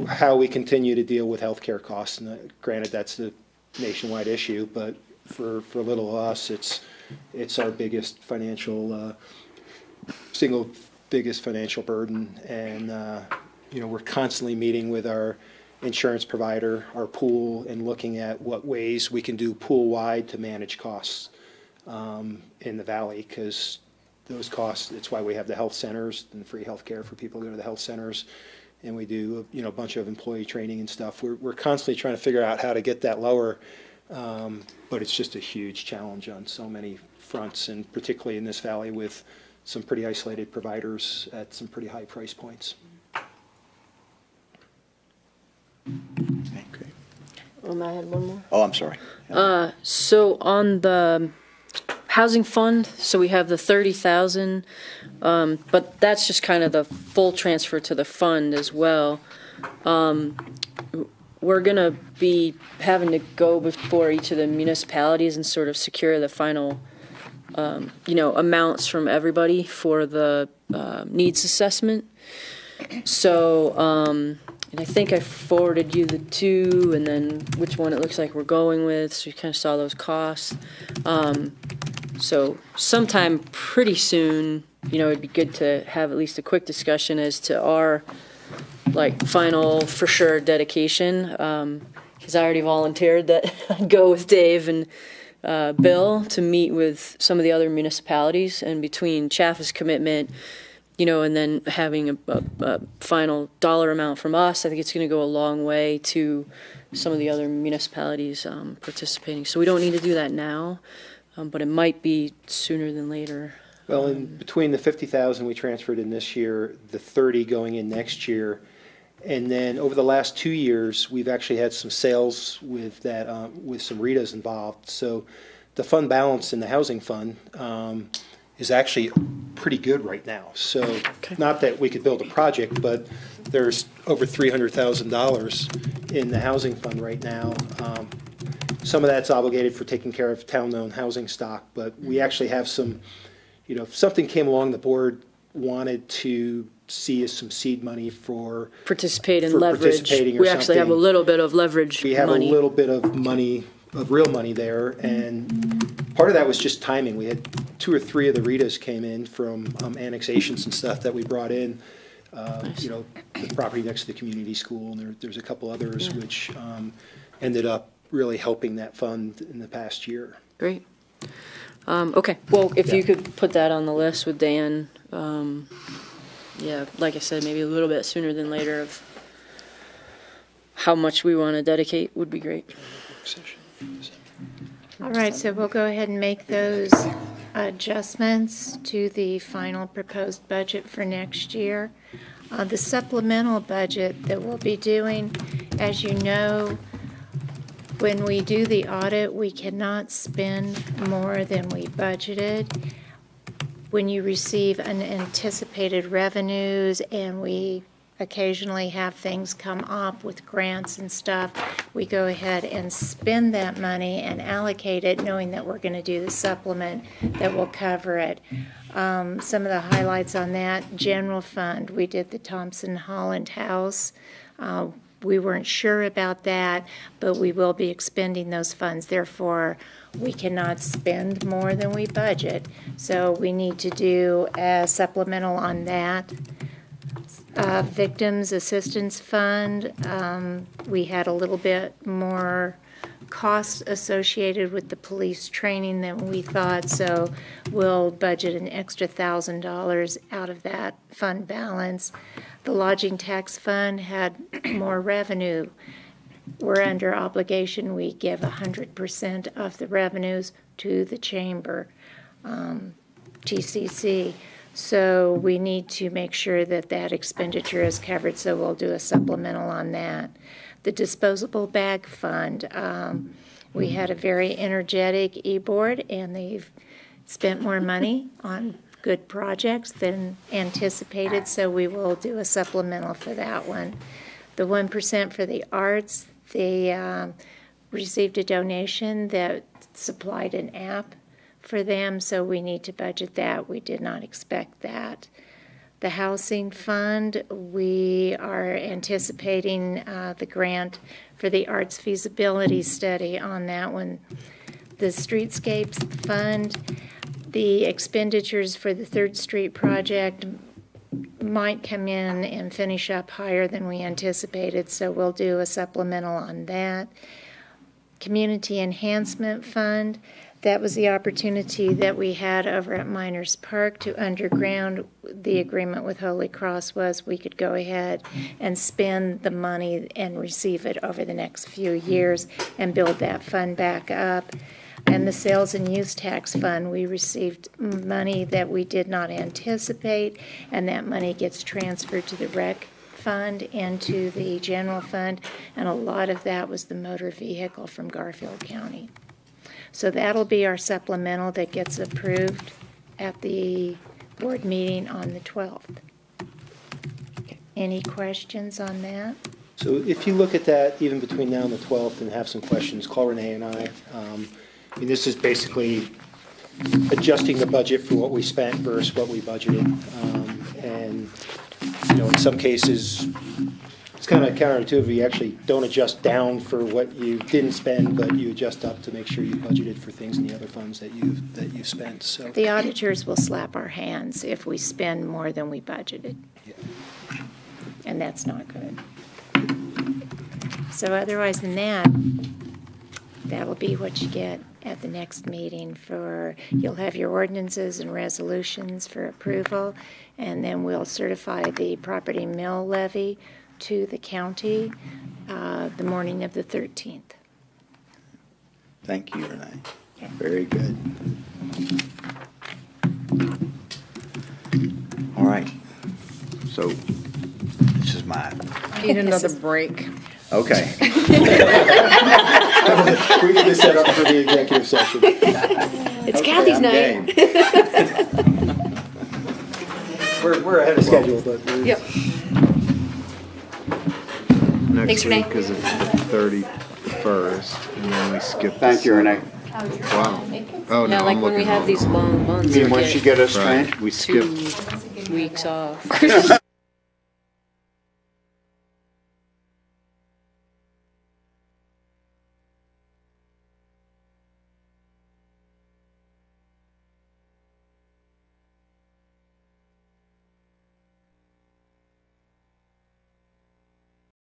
how we continue to deal with healthcare costs. And granted, that's a nationwide issue, but for little us, it's our biggest financial, single biggest financial burden. And, we're constantly meeting with our insurance provider, our pool, and looking at what ways we can do pool-wide to manage costs in the valley, because those costs, it's why we have the health centers and free health care for people who go to the health centers. And we do, a bunch of employee training and stuff. We're constantly trying to figure out how to get that lower, but it's just a huge challenge on so many fronts, and particularly in this valley with some pretty isolated providers at some pretty high price points. Okay. I had one more. Oh, I'm sorry. So on the housing fund, so we have the 30,000, but that's just kind of the full transfer to the fund as well. We're gonna be having to go before each of the municipalities and sort of secure the final, amounts from everybody for the needs assessment. So, and I think I forwarded you the two, and then which one it looks like we're going with, so you kind of saw those costs. So sometime pretty soon, it'd be good to have at least a quick discussion as to our like final for sure dedication, because I already volunteered that I'd go with Dave and Bill to meet with some of the other municipalities, and between Chaffe's commitment, and then having a final dollar amount from us, I think it's going to go a long way to some of the other municipalities participating. So we don't need to do that now, but it might be sooner than later. Well, in between the 50,000 we transferred in this year, the 30 going in next year, and then over the last 2 years, we've actually had some sales with that, with some RETAs involved. So the fund balance in the housing fund is actually pretty good right now. So not that we could build a project, but there's over $300,000 in the housing fund right now. Some of that's obligated for taking care of town-owned housing stock, but we actually have some, if something came along, the board wanted to see as some seed money for participate in for leverage. participating or We actually have a something. little bit of leverage. We have money. a little bit of money, of real money there, and part of that was just timing. We had 2 or 3 of the RETAs came in from annexations and stuff that we brought in. The property next to the community school, and there's a couple others which ended up really helping that fund in the past year. Great. Okay. Well, if you could put that on the list with Dan, like I said, maybe a little bit sooner than later of how much we want to dedicate would be great. All right, so we'll go ahead and make those adjustments to the final proposed budget for next year. The supplemental budget that we'll be doing, as you know, when we do the audit, we cannot spend more than we budgeted. When you receive unanticipated revenues, and we occasionally have things come up with grants and stuff, we go ahead and spend that money and allocate it, knowing that we're going to do the supplement that will cover it. Some of the highlights on that: general fund, we did the Thompson Holland House. We weren't sure about that, but we will be expending those funds. Therefore, we cannot spend more than we budget. So we need to do a supplemental on that. Victims Assistance Fund, we had a little bit more costs associated with the police training than we thought, so we'll budget an extra $1,000 out of that fund balance. The lodging tax fund had more revenue. We're under obligation. We give 100% of the revenues to the chamber, TCC. So we need to make sure that that expenditure is covered, so we'll do a supplemental on that. The disposable bag fund, we had a very energetic e-board, and they've spent more money on good projects than anticipated, so we will do a supplemental for that one. The 1% for the arts, they received a donation that supplied an app for them, so we need to budget that. We did not expect that. The housing fund, we are anticipating the grant for the arts feasibility study on that one. The streetscapes fund, the expenditures for the 3rd Street project might come in and finish up higher than we anticipated, so we'll do a supplemental on that. Community Enhancement Fund, that was the opportunity that we had over at Miners Park to underground. The agreement with Holy Cross was we could go ahead and spend the money and receive it over the next few years and build that fund back up. And the Sales and Use Tax Fund, we received money that we did not anticipate, and that money gets transferred to the rec fund and to the general fund, and a lot of that was the motor vehicle from Garfield County. So that'll be our supplemental that gets approved at the board meeting on the 12th. Any questions on that? So if you look at that, even between now and the 12th, and have some questions, call Renee and I. I mean, this is basically adjusting the budget for what we spent versus what we budgeted. And, in some cases, it's kind of counterintuitive. You actually don't adjust down for what you didn't spend, but you adjust up to make sure you budgeted for things in the other funds that you've spent. So the auditors will slap our hands if we spend more than we budgeted. Yeah. and that's not good. So otherwise than that, that'll be what you get at the next meeting you'll have your ordinances and resolutions for approval, and then we'll certify the property mill levy to the county the morning of the 13th. Thank you, Renee. Okay. Very good. All right. So this is mine. Need another break. Okay. We need to set up for the executive session. It's Okay, Kathy's I'm night. game. We're ahead of schedule, but we're. Yep. Next Thanks, Renee. week is the 31st, and then we skip. Thank you, Renee. Wow. Oh, no, Yeah, like I'm when we looking have wrong. these long months, You we mean once you get get us Right, trained? we 2 skipped. weeks off.